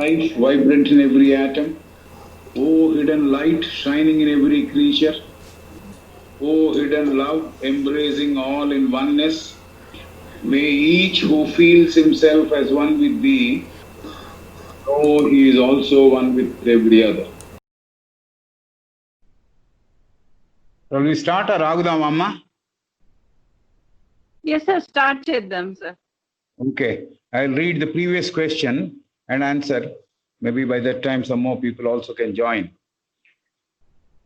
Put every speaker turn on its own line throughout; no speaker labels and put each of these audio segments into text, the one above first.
life vibrant in every atom. O hidden light shining in every creature. O hidden love embracing all in oneness. May each who feels himself as one with thee know he is also one with every other. Shall we start or agudam, Amma?
Yes, sir. Start cheddam, sir.
Okay. I'll read the previous question and answer. Maybe by that time some more people also can join.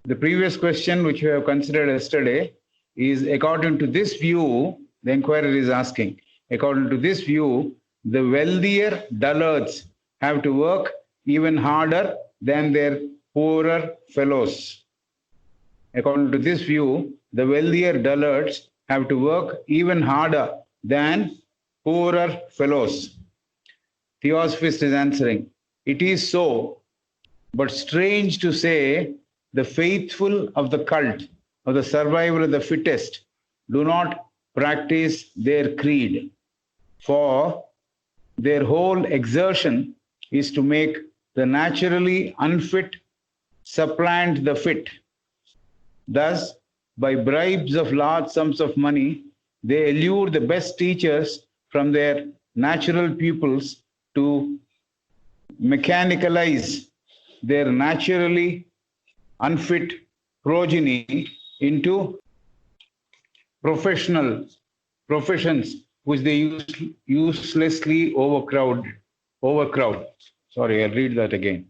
The previous question which we have considered yesterday is according to this view, the inquirer is asking, according to this view, the wealthier dullards have to work even harder than their poorer fellows. According to this view, the wealthier dullards have to work even harder than poorer fellows. Theosophist is answering, it is so, but strange to say, the faithful of the cult of the survival of the fittest do not practice their creed, for their whole exertion is to make the naturally unfit supplant the fit. Thus, by bribes of large sums of money, they allure the best teachers from their natural pupils to mechanicalize their naturally unfit progeny into professions which they uselessly overcrowd. Sorry, I'll read that again.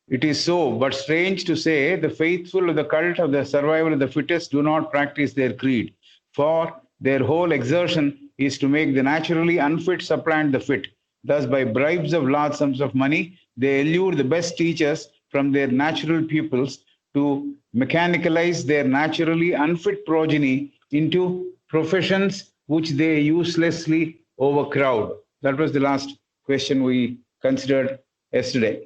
It is so, but strange to say, the faithful of the cult of the survival of the fittest do not practice their creed, for their whole exertion is to make the naturally unfit supplant the fit. Thus, by bribes of large sums of money, they allure the best teachers from their natural pupils to mechanicalize their naturally unfit progeny into professions which they uselessly overcrowd. That was the last question we considered yesterday.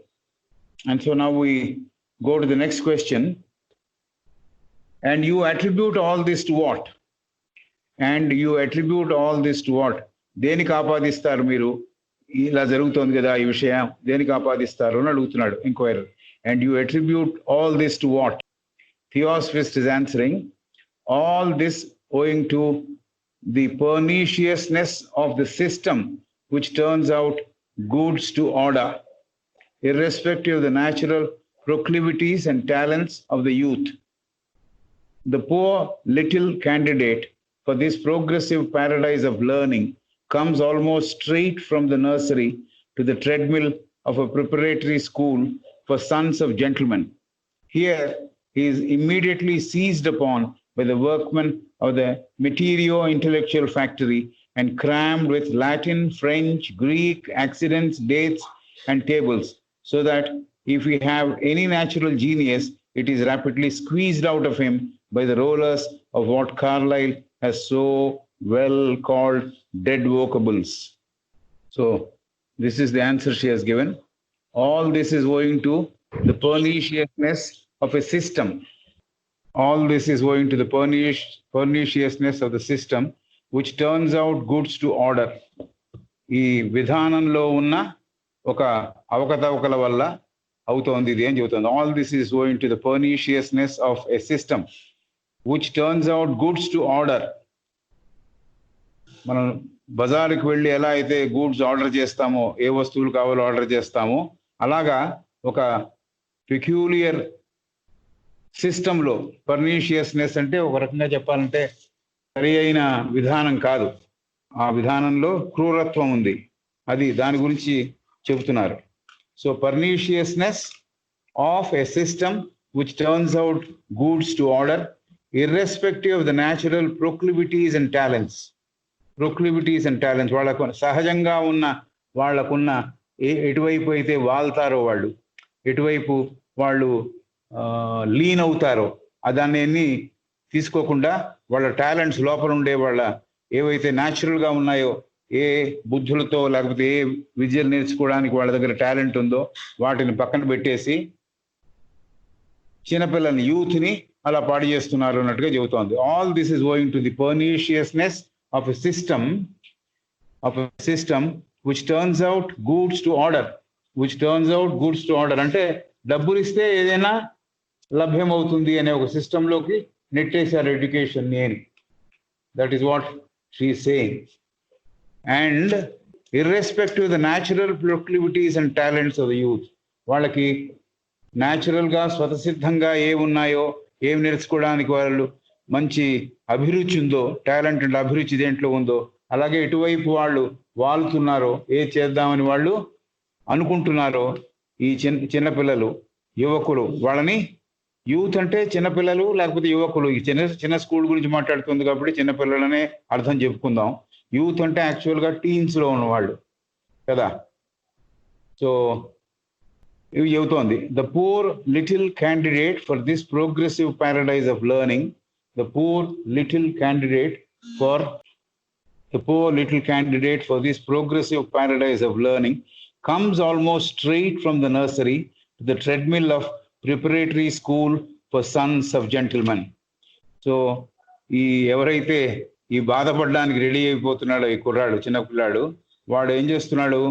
And so now we go to the next question. And you attribute all this to what? And you attribute all this to what? దేనికి ఆపాదిస్తారు మీరు ఇలా జరుగుతోంది కదా ఈ విషయం దేనికి ఆపాదిస్తారు అని అడుగుతున్నాడు enquirer. And you attribute all this to what? Theosophist is answering, all this owing to the perniciousness of the system which turns out goods to order, irrespective of the natural proclivities and talents of the youth. The poor little candidate for this progressive paradise of learning comes almost straight from the nursery to the treadmill of a preparatory school for sons of gentlemen. Here he is immediately seized upon by the workmen of the material-intellectual factory and crammed with Latin, French, Greek, accidents, dates, and tables, so that if we have any natural genius, it is rapidly squeezed out of him by the rollers of what Carlyle has so well called dead vocables. So this is the answer she has given. All this is owing to the perniciousness of a system. All this is owing to the perniciousness of the system, which turns out goods to order. ఈ విధానంలో ఉన్న ఒక అవకతవకల వల్ల అవుతోంది ఇది ఏం చెబుతుంది. All this is owing to the perniciousness of a system which turns out goods to order. మనం బజారుకి వెళ్ళి ఎలా అయితే గూడ్స్ ఆర్డర్ చేస్తామో, ఏ వస్తువులు కావాలో ఆర్డర్ చేస్తామో, అలాగా ఒక పెక్యూలియర్ సిస్టంలో పర్నీషియస్నెస్ అంటే ఒక రకంగా చెప్పాలంటే సరి అయిన విధానం కాదు, ఆ విధానంలో క్రూరత్వం ఉంది, అది దాని గురించి చెబుతున్నారు. So perniciousness of a system which turns out goods to order irrespective of the natural proclivities and talents. Proclivities and talents, వాళ్ళకు సహజంగా ఉన్న వాళ్ళకున్న ఎటువైపు అయితే వాళ్తారో వాళ్ళు, ఎటువైపు వాళ్ళు లీన్ అవుతారో దాన్ని తీసుకోకుండా వాళ్ళ టాలెంట్స్ లోపల ఉండే వాళ్ళ ఏవైతే న్యాచురల్గా ఉన్నాయో, ఏ బుద్ధులతో లేకపోతే ఏ విద్యలు నేర్చుకోవడానికి వాళ్ళ దగ్గర టాలెంట్ ఉందో వాటిని పక్కన పెట్టేసి చిన్నపిల్లల్ని యూత్ని అలా పాడు చేస్తున్నారు అన్నట్టుగా చెబుతోంది. All this is owing to the perniciousness of a system which turns out goods to order which turns out goods to order. అంటే డబ్బులు ఇస్తే ఏదైనా లభ్యమవుతుంది అనే ఒక సిస్టంలోకి నెట్టేశారు ఎడ్యుకేషన్ అని. That is what she saying. And irrespective of the natural proclivities and talents of the youth, వాళ్ళకి న్యాచురల్గా స్వతసిద్ధంగా ఏమున్నాయో ఏమి నేర్చుకోవడానికి వాళ్ళు మంచి అభిరుచి ఉందో, టాలెంట్ అండ్ అభిరుచి దేంట్లో ఉందో, అలాగే ఎటువైపు వాళ్ళు వాలుతున్నారో, ఏది చేద్దామని వాళ్ళు అనుకుంటున్నారో ఈ చిన్నపిల్లలు, యువకులు, వాళ్ళని యూత్ అంటే చిన్నపిల్లలు లేకపోతే యువకులు. ఈ చిన్న స్కూల్ గురించి మాట్లాడుతుంది కాబట్టి చిన్నపిల్లలనే అర్థం చెప్పుకుందాం. యూత్ అంటే యాక్చువల్గా టీన్స్లో ఉన్నవాళ్ళు కదా. సో ఇవి చెబుతోంది. The poor little candidate for this progressive Paradise of learning, the poor little candidate for this progressive paradise of learning comes almost straight from the nursery to the treadmill of preparatory school for sons of gentlemen. So ఈ ఎవరైతే ఈ బాధపడడానికి ready అయిపోతున్నాడు ఈ కుర్రాడు, చిన్న పిల్లాడు, వాడు ఏం చేస్తున్నాడు?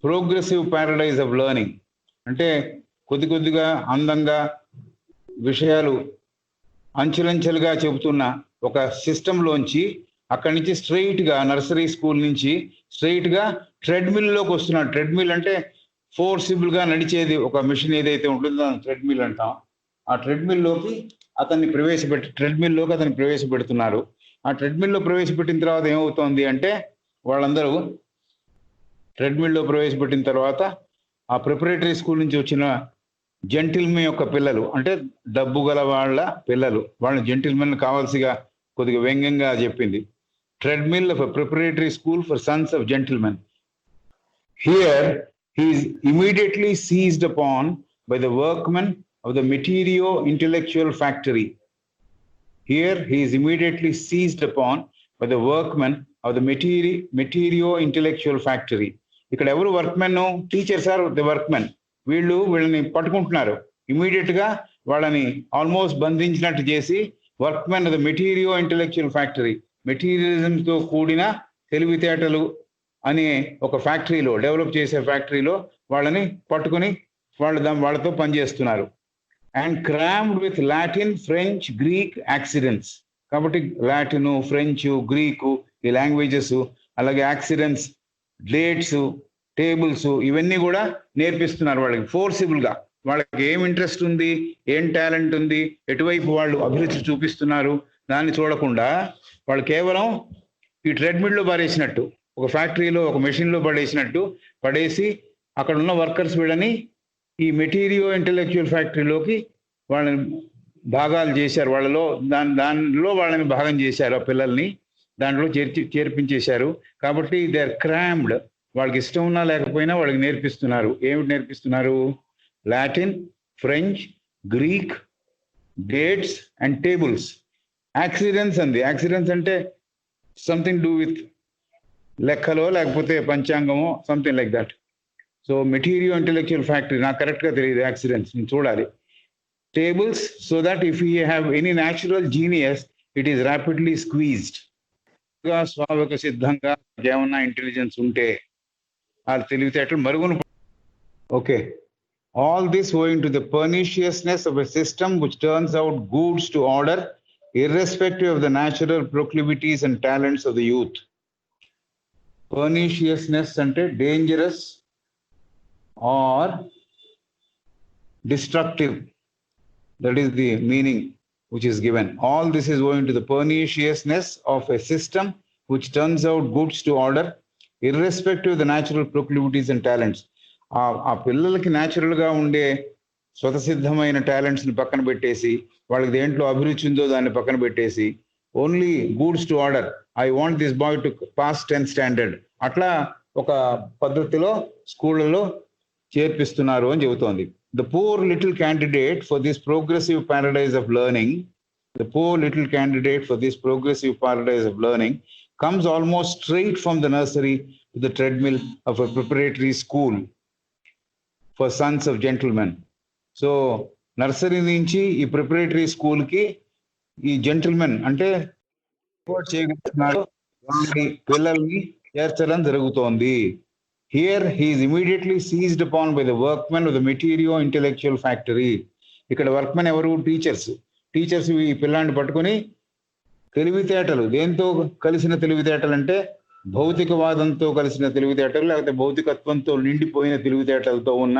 ప్రోగ్రెసివ్ ప్యారడైజ్ ఆఫ్ లెర్నింగ్ అంటే కొద్దిగా అందంగా విషయాలు అంచెలంచెలుగా చెబుతున్న ఒక సిస్టంలోంచి, అక్కడి నుంచి స్ట్రైట్గా నర్సరీ స్కూల్ నుంచి స్ట్రైట్గా ట్రెడ్మిల్లోకి వస్తున్నాడు. ట్రెడ్మిల్ అంటే ఫోర్సిబుల్గా నడిచేది ఒక మిషన్ ఏదైతే ఉంటుందో దాన్ని ట్రెడ్మిల్ అంటాం. ఆ ట్రెడ్మిల్లోకి అతన్ని ప్రవేశపెడుతున్నారు. ఆ ట్రెడ్మిల్లో ప్రవేశపెట్టిన తర్వాత ఏమవుతోంది అంటే, వాళ్ళందరూ ట్రెడ్మిల్లో ప్రవేశపెట్టిన తర్వాత ఆ ప్రిపరేటరీ స్కూల్ నుంచి వచ్చిన జెంటిల్మెన్ యొక్క పిల్లలు, అంటే డబ్బు గల వాళ్ళ పిల్లలు, వాళ్ళని జెంటిల్మెన్ కావాల్సిగా కొద్దిగా వ్యంగ్యంగా చెప్పింది. Treadmill of preparatory school for sons of gentlemen. Here he is immediately seized upon by the workmen of the Material Intellectual Factory. Here he is immediately seized upon by the workmen of the Material Intellectual Factory. ఇక్కడ ఎవరు workmen? Teachers are the workmen. వీళ్ళని పట్టుకుంటున్నారు. Immediate గా వాళ్ళని almost బంధించినట్టు చేసి workmen of the materio intellectual factory, మెటీరియలిజంతో కూడిన తెలివితేటలు అనే ఒక ఫ్యాక్టరీలో, డెవలప్ చేసే ఫ్యాక్టరీలో వాళ్ళని పట్టుకుని వాళ్ళతో పనిచేస్తున్నారు. And crammed with Latin, French, Greek accidents. కాబట్టి లాటిన్, ఫ్రెంచ్, గ్రీకు ఈ లాంగ్వేజెస్, అలాగే యాక్సిడెంట్స్, డేట్స్, టేబుల్స్, ఇవన్నీ కూడా నేర్పిస్తున్నారు వాళ్ళకి ఫోర్సిబుల్గా. వాళ్ళకి ఏం ఇంట్రెస్ట్ ఉంది, ఏం టాలెంట్ ఉంది, ఎటువైపు వాళ్ళు అభిరుచి చూపిస్తున్నారు దాన్ని చూడకుండా వాళ్ళు కేవలం ఈ ట్రెడ్మిల్లో పారేసినట్టు, ఒక ఫ్యాక్టరీలో ఒక మెషిన్లో పడేసి అక్కడ ఉన్న వర్కర్స్ వీళ్ళని ఈ మెటీరియల్ ఇంటెలెక్చువల్ ఫ్యాక్టరీలోకి వాళ్ళని భాగాలు చేశారు. దానిలో వాళ్ళని భాగం చేశారు. ఆ పిల్లల్ని దాంట్లో చేర్పించేశారు. కాబట్టి దే ఆర్ క్రామ్డ్. వాళ్ళకి ఇష్టం ఉన్నా లేకపోయినా వాళ్ళకి నేర్పిస్తున్నారు. ఏమిటి నేర్పిస్తున్నారు? Latin, French, Greek, dates and tables. Accidents అంది. యాక్సిడెంట్స్ అంటే సంథింగ్ డూ విత్ లెక్కలో లేకపోతే పంచాంగమో, something like that. So material intellectual factory, నాకు కరెక్ట్గా తెలియదు యాక్సిడెంట్స్, నేను చూడాలి. Tables, so that if you have any natural genius it is rapidly squeezed. స్వాభావిక సిద్ధంగా ఏమన్నా ఇంటెలిజెన్స్ ఉంటే ఆ తెలివితేటలు మరుగున. Okay, all this owing to the perniciousness of a system which turns out goods to order irrespective of the natural proclivities and talents of the youth. Perniciousness ante dangerous or destructive, that is the meaning which is given. All this is owing to the perniciousness of a system which turns out goods to order irrespective of the natural proclivities and talents. ఆ పిల్లలకి న్యాచురల్గా ఉండే స్వతసిద్ధమైన టాలెంట్స్ని పక్కన పెట్టేసి, వాళ్ళకి దేంట్లో అభిరుచి ఉందో దాన్ని పక్కన పెట్టేసి, only goods to order, I want this boy to pass 10th standard, అట్లా ఒక పద్ధతిలో స్కూళ్ళలో చేర్పిస్తున్నారు అని చెబుతోంది. The poor little candidate for this progressive Paradise of learning, the poor little candidate for this progressive Paradise of learning comes almost straight from the nursery to the treadmill of a preparatory school for sons of gentlemen. So nursery నుంచి ఈ preparatory స్కూల్కి ఈ gentlemen అంటే చేయగలుగుతున్నారు పిల్లల్ని చేర్చడం జరుగుతోంది. Here he is immediately seized upon by the workmen of the Material Intellectual Factory. ఇక్కడ వర్క్మెన్ ఎవరు? టీచర్స్. టీచర్స్ ఈ పిల్లాన్ని పట్టుకొని తెలివితేటలు, దేంతో కలిసిన తెలివితేటలు అంటే భౌతికవాదంతో కలిసిన తెలివితేటలు, లేకపోతే భౌతికత్వంతో నిండిపోయిన తెలివితేటలతో ఉన్న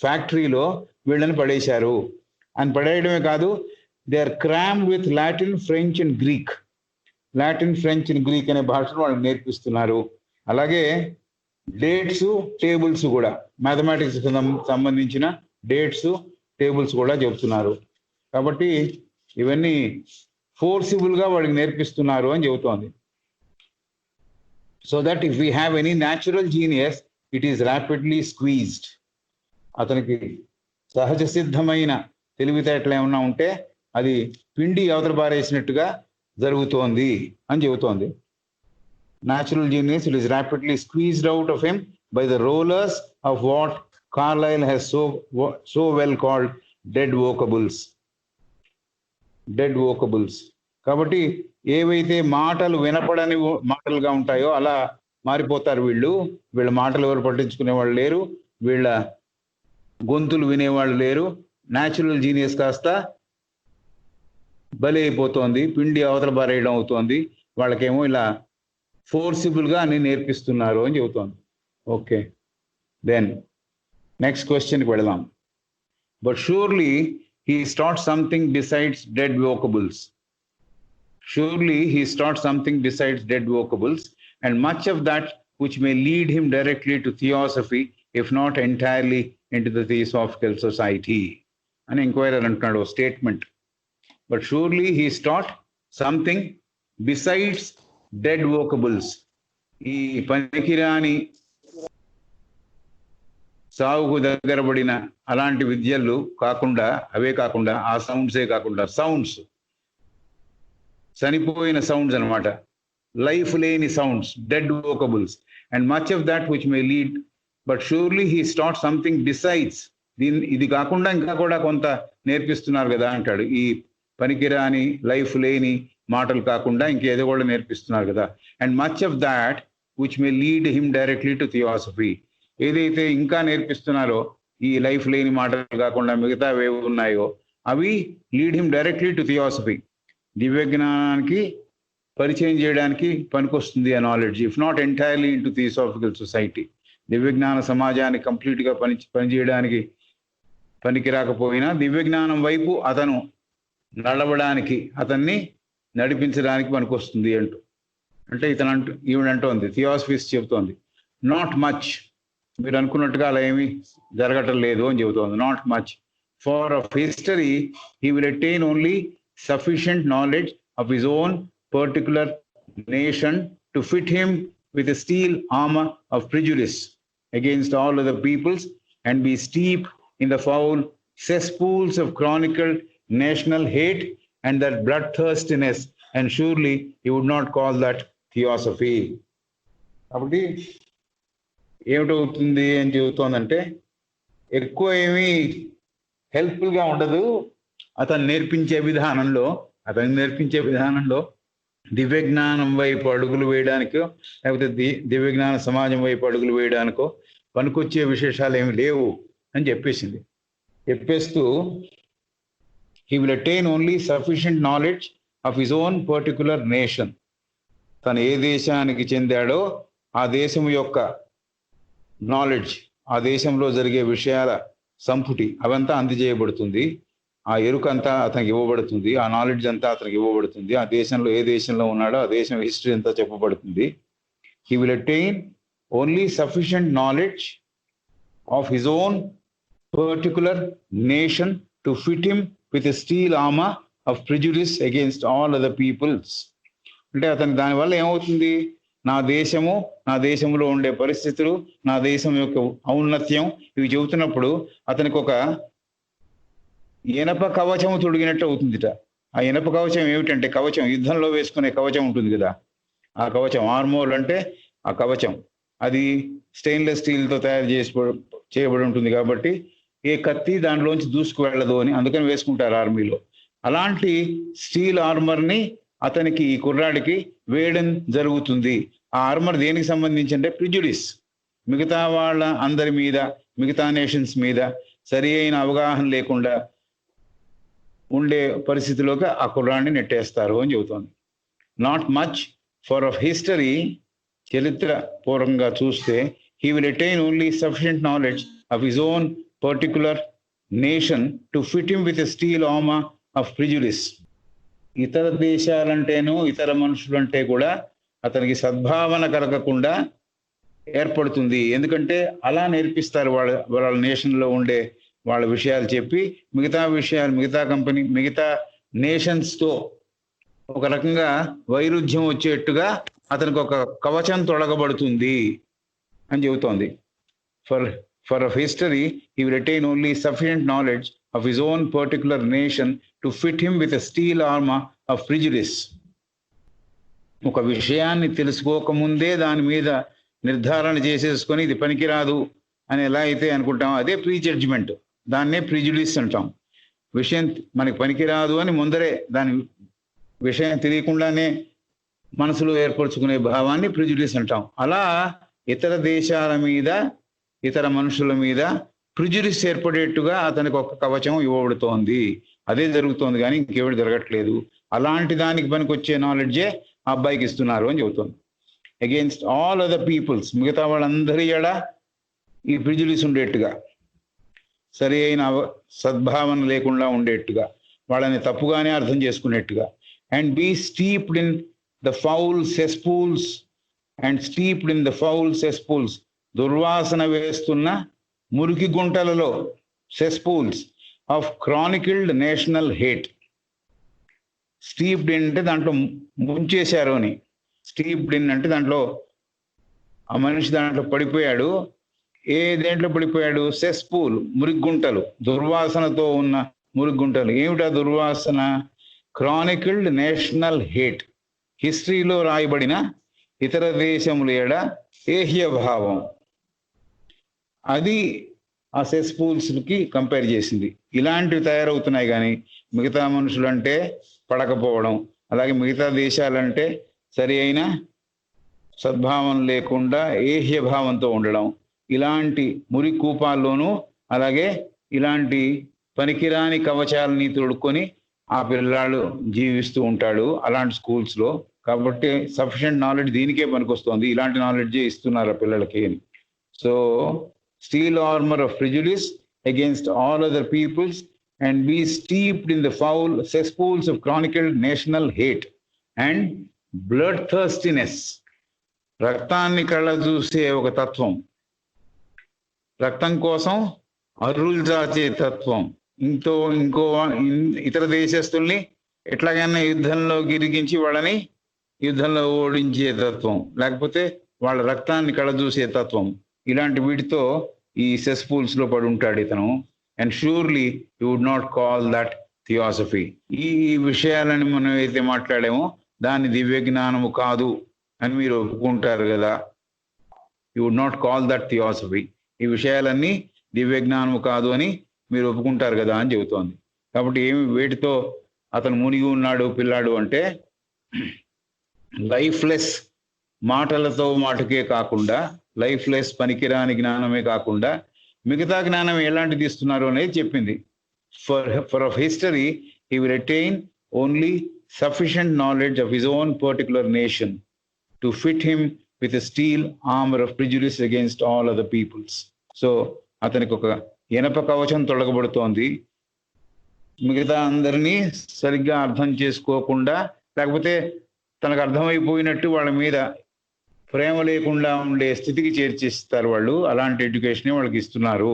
ఫ్యాక్టరీలో వీళ్ళని పడేశారు. అని పడేయడమే కాదు, they are crammed with Latin, French and Greek. Latin, French and Greek అనే భాషను వాళ్ళకి నేర్పిస్తున్నారు. అలాగే డేట్స్, టేబుల్స్ కూడా, మ్యాథమెటిక్స్ సంబంధించిన డేట్స్, టేబుల్స్ కూడా చెబుతున్నారు. కాబట్టి ఇవన్నీ ఫోర్సిబుల్ గా వాళ్ళకి నేర్పిస్తున్నారు అని చెబుతోంది. So that if we have any natural genius, it is rapidly squeezed. అతనికి సహజ సిద్ధమైన తెలివితేటలు ఏమన్నా ఉంటే అది పిండి అవతల బారేసినట్టుగా జరుగుతోంది అని చెబుతోంది. Natural genius, it is rapidly squeezed out of him by the rollers of what Carlyle has so well called dead vocables. Dead vocables. కాబట్టి ఏవైతే మాటలు వినపడని మాటలుగా ఉంటాయో అలా మారిపోతారు వీళ్ళు. వీళ్ళ మాటలు ఎవరు పట్టించుకునే వాళ్ళు లేరు, వీళ్ళ గొంతులు వినేవాళ్ళు లేరు. న్యాచురల్ జీనియస్ కాస్త బలి అయిపోతోంది, పిండి అవతల బారేయడం అవుతోంది. వాళ్ళకేమో ఇలా ఫోర్సిబుల్ గా అన్ని నేర్పిస్తున్నారు అని చెబుతోంది. ఓకే, దెన్ నెక్స్ట్ క్వశ్చన్కి వెళదాం. But surely he start something besides dead vocables. Surely he starts something besides dead vocables, and much of that which may lead him directly to theosophy, if not entirely into the Theosophical Society. An inquirer antunnadu statement. But surely he starts something besides dead vocables. ఈ పనికిరాని సాగుకు దగ్గరబడిన అలాంటి విద్యలు కాకుండా, అవే కాకుండా, ఆ సౌండ్సే కాకుండా, sounds, చనిపోయిన సౌండ్స్ అనమాట, లైఫ్ లేని sounds, dead vocables, and much of that which may lead, but surely he start something besides. ఇది కాకుండా ఇంకా కూడా కొంత నేర్పిస్తున్నారు కదా అంటాడు. ఈ పనికిరాని, లైఫ్ లేని మాటలు కాకుండా ఇంకేదో కూడా నేర్పిస్తున్నారు కదా. And much of that which may lead him directly to theosophy. ఏదైతే ఇంకా నేర్పిస్తున్నారో ఈ లైఫ్ లేని మాటలు కాకుండా మిగతా ఏవి ఉన్నాయో అవి lead him directly to theosophy. దివ్య జ్ఞానానికి పరిచయం చేయడానికి పనికొస్తుంది ఆ knowledge, if not entirely in to theosophical society. దివ్య జ్ఞాన సమాజాన్ని కంప్లీట్ గా పనిచేయడానికి పనికి రాకపోయినా దివ్య జ్ఞానం వైపు అతను నడవడానికి, అతన్ని నడిపించడానికి పనికొస్తుంది అంటూ. అంటే ఈవిడంటోంది, థియాసఫీస్ చెబుతోంది, నాట్ మచ్, మీరు అనుకున్నట్టుగా అలా ఏమీ జరగటం లేదు అని చెబుతోంది. Not much. For of history he will attain only sufficient knowledge of his own particular nation to fit him with a steel armor of prejudice against all other peoples, and be steeped in the foul cesspools of chronicle national hate and that bloodthirstiness, and surely he would not call that theosophy. కాబట్టి ఏమిటవుతుంది అని చెబుతోందంటే, ఎక్కువ ఏమీ helpful గా ఉండదు. అతను నేర్పించే విధానంలో దివ్య జ్ఞానం వైపు అడుగులు వేయడానికో, లేకపోతే దివ్య జ్ఞాన సమాజం వైపు అడుగులు వేయడానికో పనికొచ్చే విశేషాలు ఏమి లేవు అని చెప్పేస్తూ he will attain only sufficient knowledge of his own particular nation. తను ఏ దేశానికి చెందాడో ఆ దేశం యొక్క నాలెడ్జ్, ఆ దేశంలో జరిగే విషయాల సంపుటి అవంతా అందజేయబడుతుంది. ఆ ఎరుకంతా అతనికి ఇవ్వబడుతుంది, ఆ నాలెడ్జ్ అంతా అతనికి ఇవ్వబడుతుంది. ఆ దేశంలో ఏ దేశంలో ఉన్నాడో ఆ దేశం హిస్టరీ అంతా చెప్పబడుతుంది. He will attain only sufficient knowledge of his own particular nation to fit him with a steel armour of prejudice against all other peoples. అంటే అతని దానివల్ల ఏమవుతుంది, నా దేశంలో ఉండే పరిస్థితులు, నా దేశం యొక్క ఔన్నత్యం ఇవి చెబుతున్నప్పుడు అతనికి ఒక ఇనప కవచం తొడిగినట్టు అవుతుందిట. ఆ ఇనప కవచం ఏమిటంటే, కవచం, యుద్ధంలో వేసుకునే కవచం ఉంటుంది కదా, ఆ కవచం, ఆర్మోర్ అంటే ఆ కవచం, అది స్టెయిన్లెస్ స్టీల్తో తయారు చేయబడి ఉంటుంది కాబట్టి ఏ కత్తి దానిలోంచి దూసుకు వెళ్ళదు అని అందుకని వేసుకుంటారు ఆర్మీలో. అలాంటి స్టీల్ ఆర్మర్ని అతనికి, ఈ కుర్రాడికి వేయడం జరుగుతుంది. ఆ ఆర్మర్ దేనికి సంబంధించి అంటే ప్రిజుడిస్, మిగతా వాళ్ళ అందరి మీద, మిగతా నేషన్స్ మీద సరి అయిన అవగాహన లేకుండా ఉండే పరిస్థితిలోకి ఆ కుర్రాన్ని నెట్టేస్తారు అని చెబుతోంది. Not much for of history, చరిత్ర పూర్వకంగా చూస్తే, he will attain only sufficient knowledge of his own particular nation to fit him with a steel armor of prejudice. ఇతర దేశాలంటేనూ ఇతర మనుషులంటే కూడా అతనికి సద్భావన కలగకుండా ఏర్పడుతుంది. ఎందుకంటే అలా నేర్పిస్తారు వాళ్ళ నేషన్లో ఉండే వాళ్ళ విషయాలు చెప్పి, మిగతా విషయాలు మిగతా కంపెనీ మిగతా నేషన్స్తో ఒక రకంగా వైరుధ్యం వచ్చేట్టుగా అతనికి ఒక కవచం తొలగబడుతుంది అని చెబుతోంది. For of history he will attain only sufficient knowledge of his own particular nation to fit him with a steel armour of prejudice. ఒక విషయాన్ని తెలుసుకోకముందే దాని మీద నిర్ధారణ చేసేసుకొని ఇది పనికిరాదు అని ఎలా అయితే అనుకుంటాం, అదే ప్రీ జడ్జిమెంట్, దాన్నే ప్రిజుడిస్ అంటాం. విషయం మనకి పనికిరాదు అని ముందరే దాని విషయం తెలియకుండానే మనసులో ఏర్పరచుకునే భావాన్ని ప్రిజుడిస్ అంటాం. అలా ఇతర దేశాల మీద ఇతర మనుషుల మీద ప్రిజుడిస్ ఏర్పడేట్టుగా అతనికి ఒక కవచం ఇవ్వబడుతోంది. అదే జరుగుతోంది కానీ ఇంకేమిటి జరగట్లేదు. అలాంటి దానికి పనికొచ్చే నాలెడ్జే ఆ అబ్బాయికి ఇస్తున్నారు అని చెబుతోంది. అగెయిన్స్ట్ ఆల్ అదర్ పీపుల్స్, మిగతా వాళ్ళందరి ఎడ ఈ ప్రిజుడిస్ ఉండేట్టుగా, సరి అయిన సద్భావన లేకుండా ఉండేట్టుగా, వాళ్ళని తప్పుగానే అర్థం చేసుకునేట్టుగా. And be steeped in the foul cesspools దుర్వాసన వేస్తున్న మురికి గుంటలలో, cesspools of chronicled national hate. Steeped in అంటే దాంట్లో ముంచేశారు అని, స్టీప్డ్ ఇన్ అంటే దాంట్లో ఆ మనిషి దాంట్లో పడిపోయాడు. దేంట్లో పడిపోయాడు? సెస్పూల్, మురిగుంటలు, దుర్వాసనతో ఉన్న మురిగుంటలు. ఏమిటా దుర్వాసన? క్రానికల్డ్ నేషనల్ హేట్, హిస్టరీలో రాయబడిన ఇతర దేశముల ఎడ ఏహ్య భావం, అది ఆ సెస్పూల్స్కి కంపేర్ చేసింది. ఇలాంటివి తయారవుతున్నాయి కానీ మిగతా మనుషులంటే పడకపోవడం, అలాగే మిగతా దేశాలంటే సరి అయిన సద్భావం లేకుండా ఏహ్య భావంతో ఉండడం, ఇలాంటి మురి కూపాల్లోనూ అలాగే ఇలాంటి పనికిరాని కవచాలని తొడుక్కొని ఆ పిల్లాడు జీవిస్తూ ఉంటాడు అలాంటి స్కూల్స్లో. కాబట్టి సఫిషియంట్ నాలెడ్జ్ దీనికే పనికొస్తుంది, ఇలాంటి నాలెడ్జే ఇస్తున్నారు ఆ పిల్లలకి. So steel armour of prejudice against all other peoples and be steeped in the foul cesspools of chronicled national hate and blood thirstiness, రక్తాన్ని కళ్ళ చూసే ఒక తత్వం, రక్తం కోసం అర్రులు చాచే తత్వం, ఇంకో ఇతర దేశస్తుల్ని ఎట్లాగైనా యుద్ధంలో గిరిగించి వాళ్ళని యుద్ధంలో ఓడించే తత్వం, లేకపోతే వాళ్ళ రక్తాన్ని కళ్ళ చూసే తత్వం, ఇలాంటి వీటితో ఈ సెస్పూల్స్ లో పడి ఉంటాడు ఇతను. And surely you would not call that theosophy. ఈ విషయాలని మనం అయితే మాట్లాడామో దాన్ని దివ్య జ్ఞానము కాదు అని మీరు ఒప్పుకుంటారు కదా. You would not call that theosophy. ఈ విషయాలన్నీ దివ్య జ్ఞానము కాదు అని మీరు ఒప్పుకుంటారు కదా అని చెబుతోంది. కాబట్టి వేటితో అతను మునిగి ఉన్నాడు పిల్లాడు అంటే, లైఫ్లెస్ మాటలతో మాటకే కాకుండా, లైఫ్లెస్ పనికిరాని జ్ఞానమే కాకుండా మిగతా జ్ఞానం ఎలాంటిది ఇస్తున్నారు అనేది చెప్పింది. For of history he will attain only sufficient knowledge of his own particular nation to fit him with steel armour of prejudice against all other peoples. So అతనికి ఒక ఇనప కవచం తొలగబడుతోంది. మిగతా అందరినీ సరిగ్గా అర్థం చేసుకోకుండా, లేకపోతే తనకు అర్థమైపోయినట్టు వాళ్ళ మీద ప్రేమ లేకుండా ఉండే స్థితికి చేర్చేస్తారు వాళ్ళు. అలాంటి ఎడ్యుకేషనే వాళ్ళకి ఇస్తున్నారు.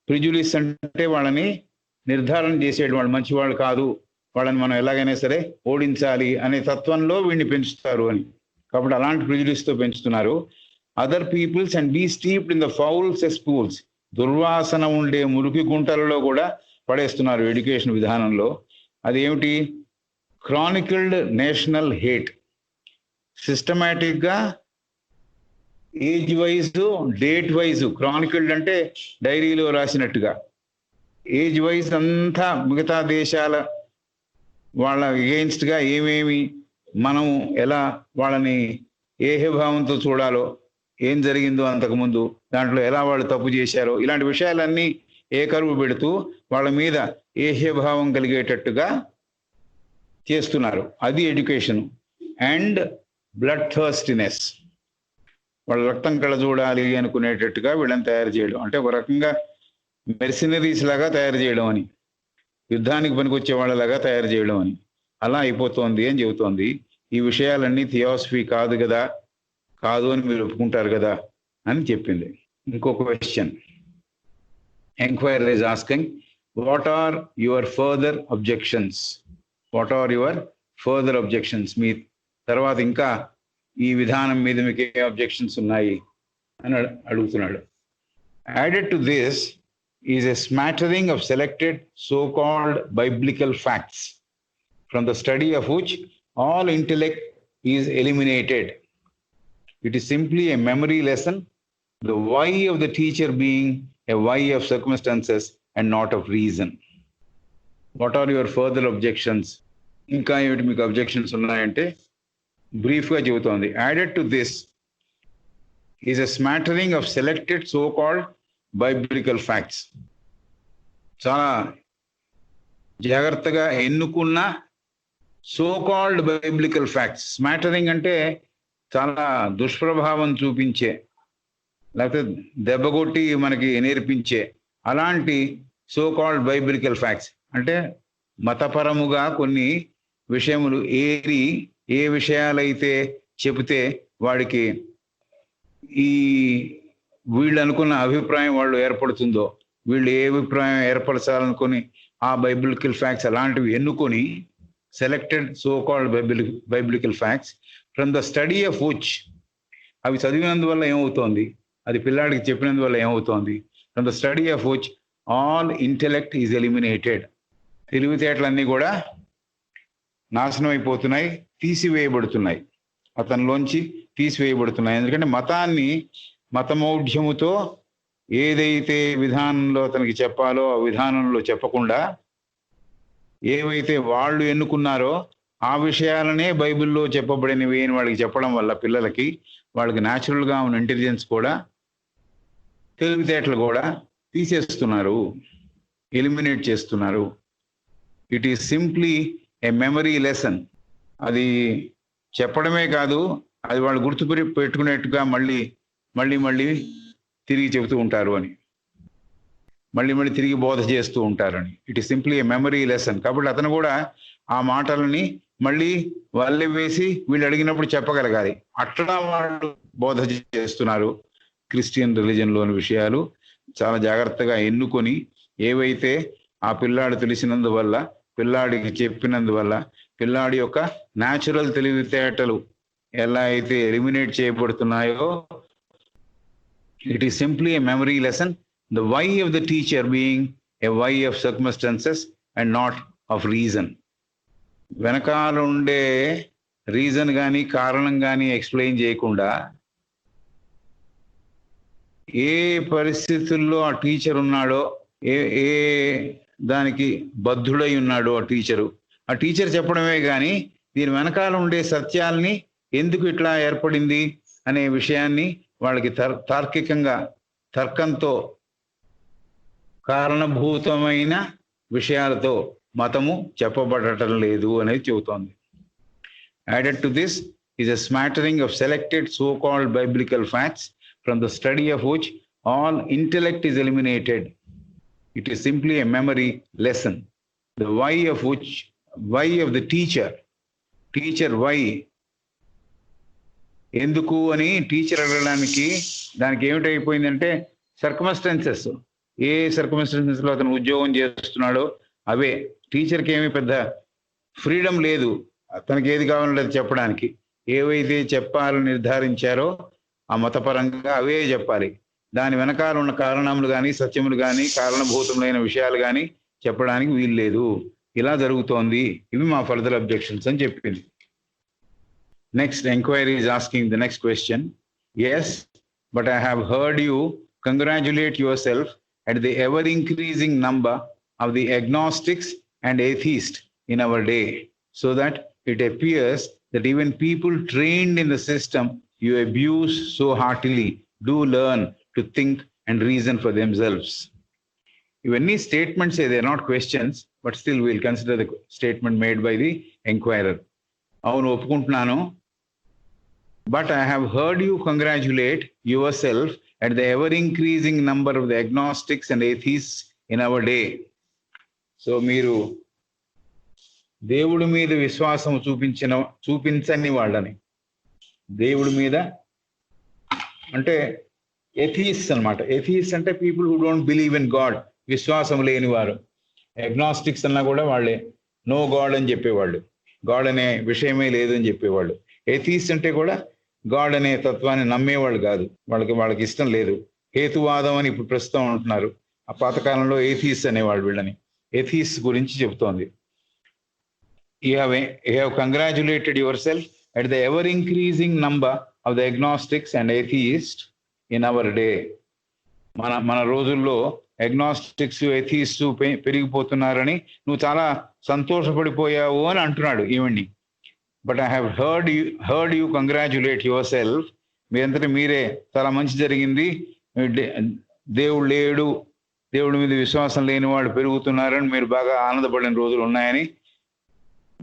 ప్రిజుడిస్ అంటే వాళ్ళని నిర్ధారణ చేసేటి, వాళ్ళు మంచి వాళ్ళు కాదు, వాళ్ళని మనం ఎలాగైనా సరే ఓడించాలి అనే తత్వంలో వీడిని పెంచుతారు అని. కాబట్టి అలాంటి ప్రిజుడిస్తో పెంచుతున్నారు. Other peoples and be steeped in the foul cesspools, దుర్వాసన ఉండే మురికి గుంటలలో కూడా పడేస్తున్నారు ఎడ్యుకేషన్ విధానంలో. అదేమిటి? Chronicled national hate. సిస్టమేటిక్గా age wise date wise, chronicled అంటే డైరీలో రాసినట్టుగా, ఏజ్ వైజ్ అంతా మిగతా దేశాల వాళ్ళ ఎగెయిన్స్ట్గా ఏమేమి మనం ఎలా వాళ్ళని ఏహ్యభావంతో చూడాలో, ఏం జరిగిందో అంతకుముందు, దాంట్లో ఎలా వాళ్ళు తప్పు చేశారో, ఇలాంటి విషయాలన్నీ ఏకరువు పెడుతూ వాళ్ళ మీద ఏహ్యభావం కలిగేటట్టుగా చేస్తున్నారు. అది ఎడ్యుకేషన్. అండ్ బ్లడ్ థర్స్టినెస్, వాళ్ళ రక్తం కళ చూడాలి అనుకునేటట్టుగా వీళ్ళని తయారు చేయడం, అంటే ఒక రకంగా మెర్సినరీస్ లాగా తయారు చేయడం అని, యుద్ధానికి పనికొచ్చే వాళ్ళలాగా తయారు చేయడం అని, అలా అయిపోతోంది అని చెబుతోంది. ఈ విషయాలన్నీ థియాసఫీ కాదు కదా, కాదు అని మీరు ఒప్పుకుంటారు కదా అని చెప్పింది. ఇంకొక question, enquirer is asking, what are your further objections? What are your further objections? మీ తర్వాత ఇంకా ఈ విధానం మీద మీకు ఏ అబ్జెక్షన్స్ ఉన్నాయి అని అడుగుతున్నాడు. Added to this is a smattering of selected so called biblical facts, from the study of which all intellect is eliminated. It is simply a memory lesson, the why of the teacher being a why of circumstances and not of reason. What are your further objections? ఇంకా ఏమిటి మీకు objections ఉన్నాయంటే బ్రీఫ్గా చెబుతోంది. Added to this is a smattering of selected so called biblical facts. చాలా జాగ్రత్తగా ఎన్నుకున్న so called biblical facts. Smattering అంటే చాలా దుష్ప్రభావం చూపించే, లేకపోతే దెబ్బగొట్టి మనకి నేర్పించే అలాంటి సో కాల్డ్ బైబిలికల్ ఫ్యాక్ట్స్. అంటే మతపరముగా కొన్ని విషయములు ఏరి ఏ విషయాలైతే చెబితే వాడికి ఈ వీళ్ళు అనుకున్న అభిప్రాయం వాళ్ళు ఏర్పడుతుందో, వీళ్ళు ఏ అభిప్రాయం ఏర్పరచాలనుకొని ఆ బైబిలికల్ ఫ్యాక్ట్స్ అలాంటివి ఎన్నుకొని, selected so called biblical facts from the study of which, అవి చదివినందువల్ల ఏమవుతోంది, అది పిల్లాడికి చెప్పినందువల్ల ఏమవుతోంది, from the study of which all intellect is eliminated. తెలివితేటలన్నీ కూడా నాశనం అయిపోతున్నాయి, తీసివేయబడుతున్నాయి, అతనిలోంచి తీసివేయబడుతున్నాయి. ఎందుకంటే మతాన్ని మతమౌఢ్యముతో ఏదైతే విధానంలో అతనికి చెప్పాలో ఆ విధానంలో చెప్పకుండా, ఏవైతే వాళ్ళు ఎన్నుకున్నారో ఆ విషయాలనే బైబిల్లో చెప్పబడినవి అని వాళ్ళకి చెప్పడం వల్ల పిల్లలకి, వాళ్ళకి న్యాచురల్గా ఉన్న ఇంటెలిజెన్స్ కూడా, తెలివితేటలు కూడా తీసేస్తున్నారు, ఎలిమినేట్ చేస్తున్నారు. It is simply A memory lesson. అది చెప్పడమే కాదు, అది వాళ్ళు గుర్తు పెట్టుకునేట్టుగా మళ్ళీ మళ్ళీ మళ్ళీ తిరిగి చెబుతూ ఉంటారు అని, మళ్ళీ మళ్ళీ తిరిగి బోధ చేస్తూ ఉంటారని. It is simply A memory lesson. కాబట్టి అతను కూడా ఆ మాటలని మళ్ళీ వాళ్ళే వేసి వీళ్ళు అడిగినప్పుడు చెప్పగలగాలి. అట్లా వాళ్ళు బోధ చేస్తున్నారు. క్రిస్టియన్ రిలీజన్లోని విషయాలు చాలా జాగ్రత్తగా ఎన్నుకొని, ఏవైతే ఆ పిల్లాడు తెలిసినందువల్ల, పిల్లాడికి చెప్పినందువల్ల, పిల్లాడి యొక్క న్యాచురల్ తెలివితేటలు ఎలా అయితే ఎలిమినేట్ చేయబడుతున్నాయో, it is simply a memory lesson, the why of the teacher being a why of circumstances and not of reason. వెనకాల ఉండే రీజన్ కానీ కారణం కానీ ఎక్స్ప్లెయిన్ చేయకుండా, ఏ పరిస్థితుల్లో ఆ టీచర్ ఉన్నాడో, ఏ దానికి బద్ధుడై ఉన్నాడో ఆ టీచర్ చెప్పడమే కానీ దీని వెనకాల ఉండే సత్యాల్ని, ఎందుకు ఇట్లా ఏర్పడింది అనే విషయాన్ని వాళ్ళకి తార్కికంగా, తర్కంతో, కారణభూతమైన విషయాలతో మతము చెప్పబడటం లేదు అనేది చెబుతోంది. Added to this is a smattering of selected so called biblical facts from the study of which all intellect is eliminated. It is simply a memory lesson, the why of the teacher why, ఎందుకు అని teacher అడగడానికి దానికి ఏమిటైపోయిందంటే circumstances, ఏ సర్కమ్స్టాన్సెస్లో అతను ఉద్యోగం చేస్తున్నాడో అవే. టీచర్కి ఏమీ పెద్ద ఫ్రీడమ్ లేదు, తనకి ఏది కావాలో చెప్పడానికి. ఏవైతే చెప్పాలని నిర్ధారించారో ఆ మతపరంగా అవే చెప్పాలి. దాని వెనకాల ఉన్న కారణములు కానీ, సత్యములు కానీ, కారణభూతములైన విషయాలు కానీ చెప్పడానికి వీలు లేదు. ఇలా జరుగుతోంది. ఇవి మా ఫర్దర్ అబ్జెక్షన్స్ అని చెప్పింది. Next enquiry is asking the next question. Yes, but I have heard you congratulate yourself at the ever increasing number of the agnostics and atheists in our day, so that it appears that even people trained in the system you abuse so heartily do learn to think and reason for themselves. ఇవన్నీ statements, they are not questions, but still we'll consider the statement made by the enquirer. అవును, ఒప్పుకుంటున్నాను. But I have heard you congratulate yourself at the ever-increasing number of the agnostics and atheists in our day. So మీరు దేవుడి మీద విశ్వాసం చూపించని వాళ్ళని, దేవుడి మీద అంటే ఎథీస్ అన్నమాట. ఎథీస్ అంటే people who don't believe in God, విశ్వాసం లేని వారు. అగ్నాస్టిక్స్ అన్నా కూడా వాళ్ళే నో గాడ్ అని చెప్పేవాళ్ళు, గాడ్ అనే విషయమే లేదు అని చెప్పేవాళ్ళు. ఎథీస్ అంటే కూడా గాడ్ అనే తత్వాన్ని నమ్మేవాళ్ళు కాదు, వాళ్ళకి ఇష్టం లేదు. హేతువాదం అని ఇప్పుడు ప్రస్తుతం అంటున్నారు, ఆ పాతకాలంలో ఏథీస్ అనేవాళ్ళు వీళ్ళని. ఎథీస్ గురించి చెబుతోంది. You have congratulated yourself at the ever-increasing number of the agnostics and atheists in our day. మన రోజుల్లో అగ్నాస్టిక్స్, ఎథీస్ట్ పెరిగిపోతున్నారని నువ్వు చాలా సంతోషపడిపోయావు అని అంటున్నాడు ఈవెండి. But I have heard you congratulate yourself, మీరంతటా మీరే చాలా మంచి జరిగింది, దేవుడు లేడు, దేవుడి మీద విశ్వాసం లేని వాళ్ళు పెరుగుతున్నారని మీరు బాగా ఆనందపడిన రోజులు ఉన్నాయని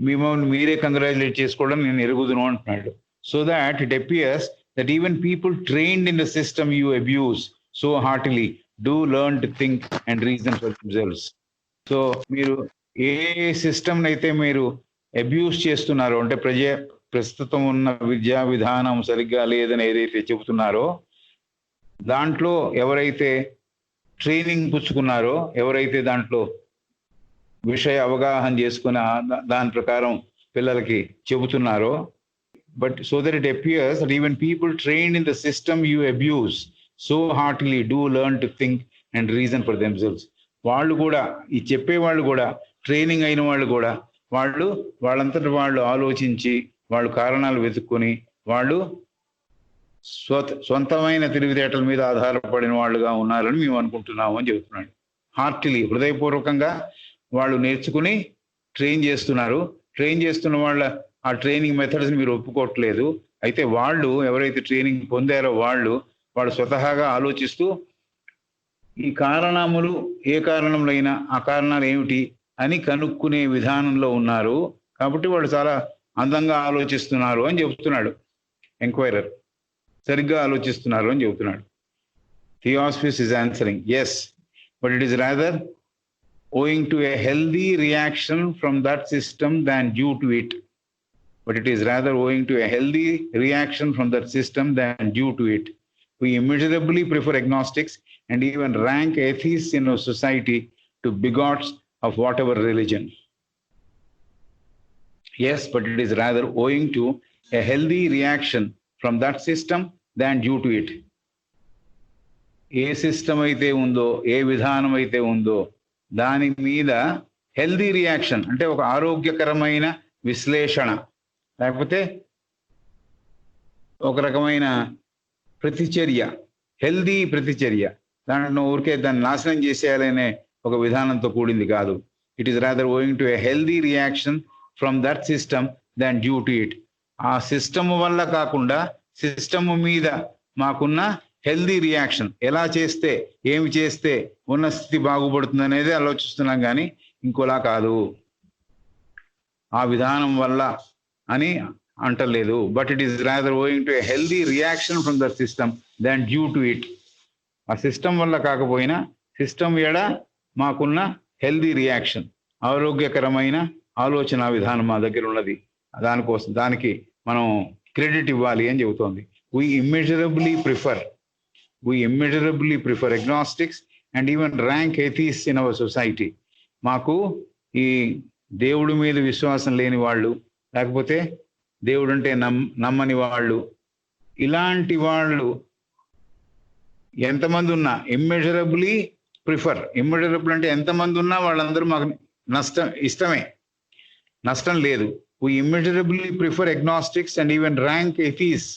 మిమ్మల్ని మీరే కంగ్రాచులేట్ చేసుకోవడం నేను ఎరుగుదును అంటున్నాడు. So that it appears that even people trained in the system you abuse so heartily do learn to think and reason for themselves. So మీరు ఏ సిస్టమ్ అయితే మీరు అబ్యూస్ చేస్తున్నారో, అంటే ప్రస్తుతం ఉన్న విద్యా విధానం సరిగ్గా లేదని ఏదైతే చెబుతున్నారో, దాంట్లో ఎవరైతే ట్రైనింగ్ పుచ్చుకున్నారో, ఎవరైతే దాంట్లో విషయ అవగాహన చేసుకుని దాని ప్రకారం పిల్లలకి చెబుతున్నారో, but so that it appears that even people trained in the system you abuse so hardly do learn to think and reason for themselves. వాళ్ళు కూడా, ఈ చెప్పేవాళ్ళు కూడా, ట్రైనింగ్ అయిన వాళ్ళు కూడా, వాళ్ళంతటి వాళ్ళు ఆలోచించి వాళ్ళు కారణాలు వెతుక్కొని వాళ్ళు సొంతమైన తెలివితేటల మీద ఆధారపడిన వాళ్ళుగా ఉన్నారని మేము అనుకుంటున్నాము అని చెబుతున్నాడు. హార్ట్లీ, హృదయపూర్వకంగా వాళ్ళు నేర్చుకుని ట్రైన్ చేస్తున్నారు. ట్రైన్ చేస్తున్న వాళ్ళ ఆ ట్రైనింగ్ మెథడ్స్ని మీరు ఒప్పుకోవట్లేదు. అయితే వాళ్ళు ఎవరైతే ట్రైనింగ్ పొందారో వాళ్ళు స్వతహాగా ఆలోచిస్తూ ఈ కారణములు ఏ కారణంలో అయినా ఆ కారణాలు ఏమిటి అని కనుక్కునే విధానంలో ఉన్నారు. కాబట్టి వాళ్ళు చాలా అందంగా ఆలోచిస్తున్నారు అని చెబుతున్నాడు ఎంక్వైరర్. సరిగ్గా ఆలోచిస్తున్నారు అని చెబుతున్నాడు. Theosophist is answering, yes, but it is rather owing to a healthy reaction from that system than due to it. But it is rather owing to a healthy reaction from that system than due to it. We immeasurably prefer agnostics and even rank atheists in our society to bigots of whatever religion. Yes, but it is rather owing to a healthy reaction from that system than due to it. A system అయితే ఉందో, ఏ విధానం అయితే ఉందో దాని మీద healthy reaction అంటే ఒక ఆరోగ్యకరమైన విశ్లేషణ, లేకపోతే ఒక రకమైన ప్రతిచర్య, హెల్దీ ప్రతిచర్య. దాంట్లో ఊరికే దాన్ని నాశనం చేసేయాలనే ఒక విధానంతో కూడింది కాదు. It is rather owing to A healthy reaction from that system than due to it. ఆ సిస్టమ్ వల్ల కాకుండా సిస్టమ్ మీద మాకున్న హెల్దీ రియాక్షన్, ఎలా చేస్తే, ఏమి చేస్తే ఉన్న స్థితి బాగుపడుతుంది అనేది ఆలోచిస్తున్నాం కానీ ఇంకోలా కాదు. ఆ విధానం వల్ల అని అంటలేదు. But it is rather owing to A healthy reaction from that system than due to it. ఆ సిస్టమ్ వల్ల కాకపోయినా సిస్టమ్ ఎడ మాకున్న హెల్దీ రియాక్షన్, ఆరోగ్యకరమైన ఆలోచన విధానం మా దగ్గర ఉన్నది. దానికి మనం క్రెడిట్ ఇవ్వాలి అని చెబుతోంది. We immeasurably prefer agnostics and even rank atheists in our society. మాకు ఈ దేవుడి మీద విశ్వాసం లేని వాళ్ళు, లేకపోతే దేవుడు అంటే నమ్మని వాళ్ళు, ఇలాంటి వాళ్ళు ఎంతమంది ఉన్నా ఇమ్మెజరబుల్లీ ప్రిఫర్. ఇమ్మెజరబుల్ అంటే ఎంతమంది ఉన్నా వాళ్ళందరూ మాకు ఇష్టమే, నష్టం లేదు. We immeasurably prefer agnostics and even rank atheists.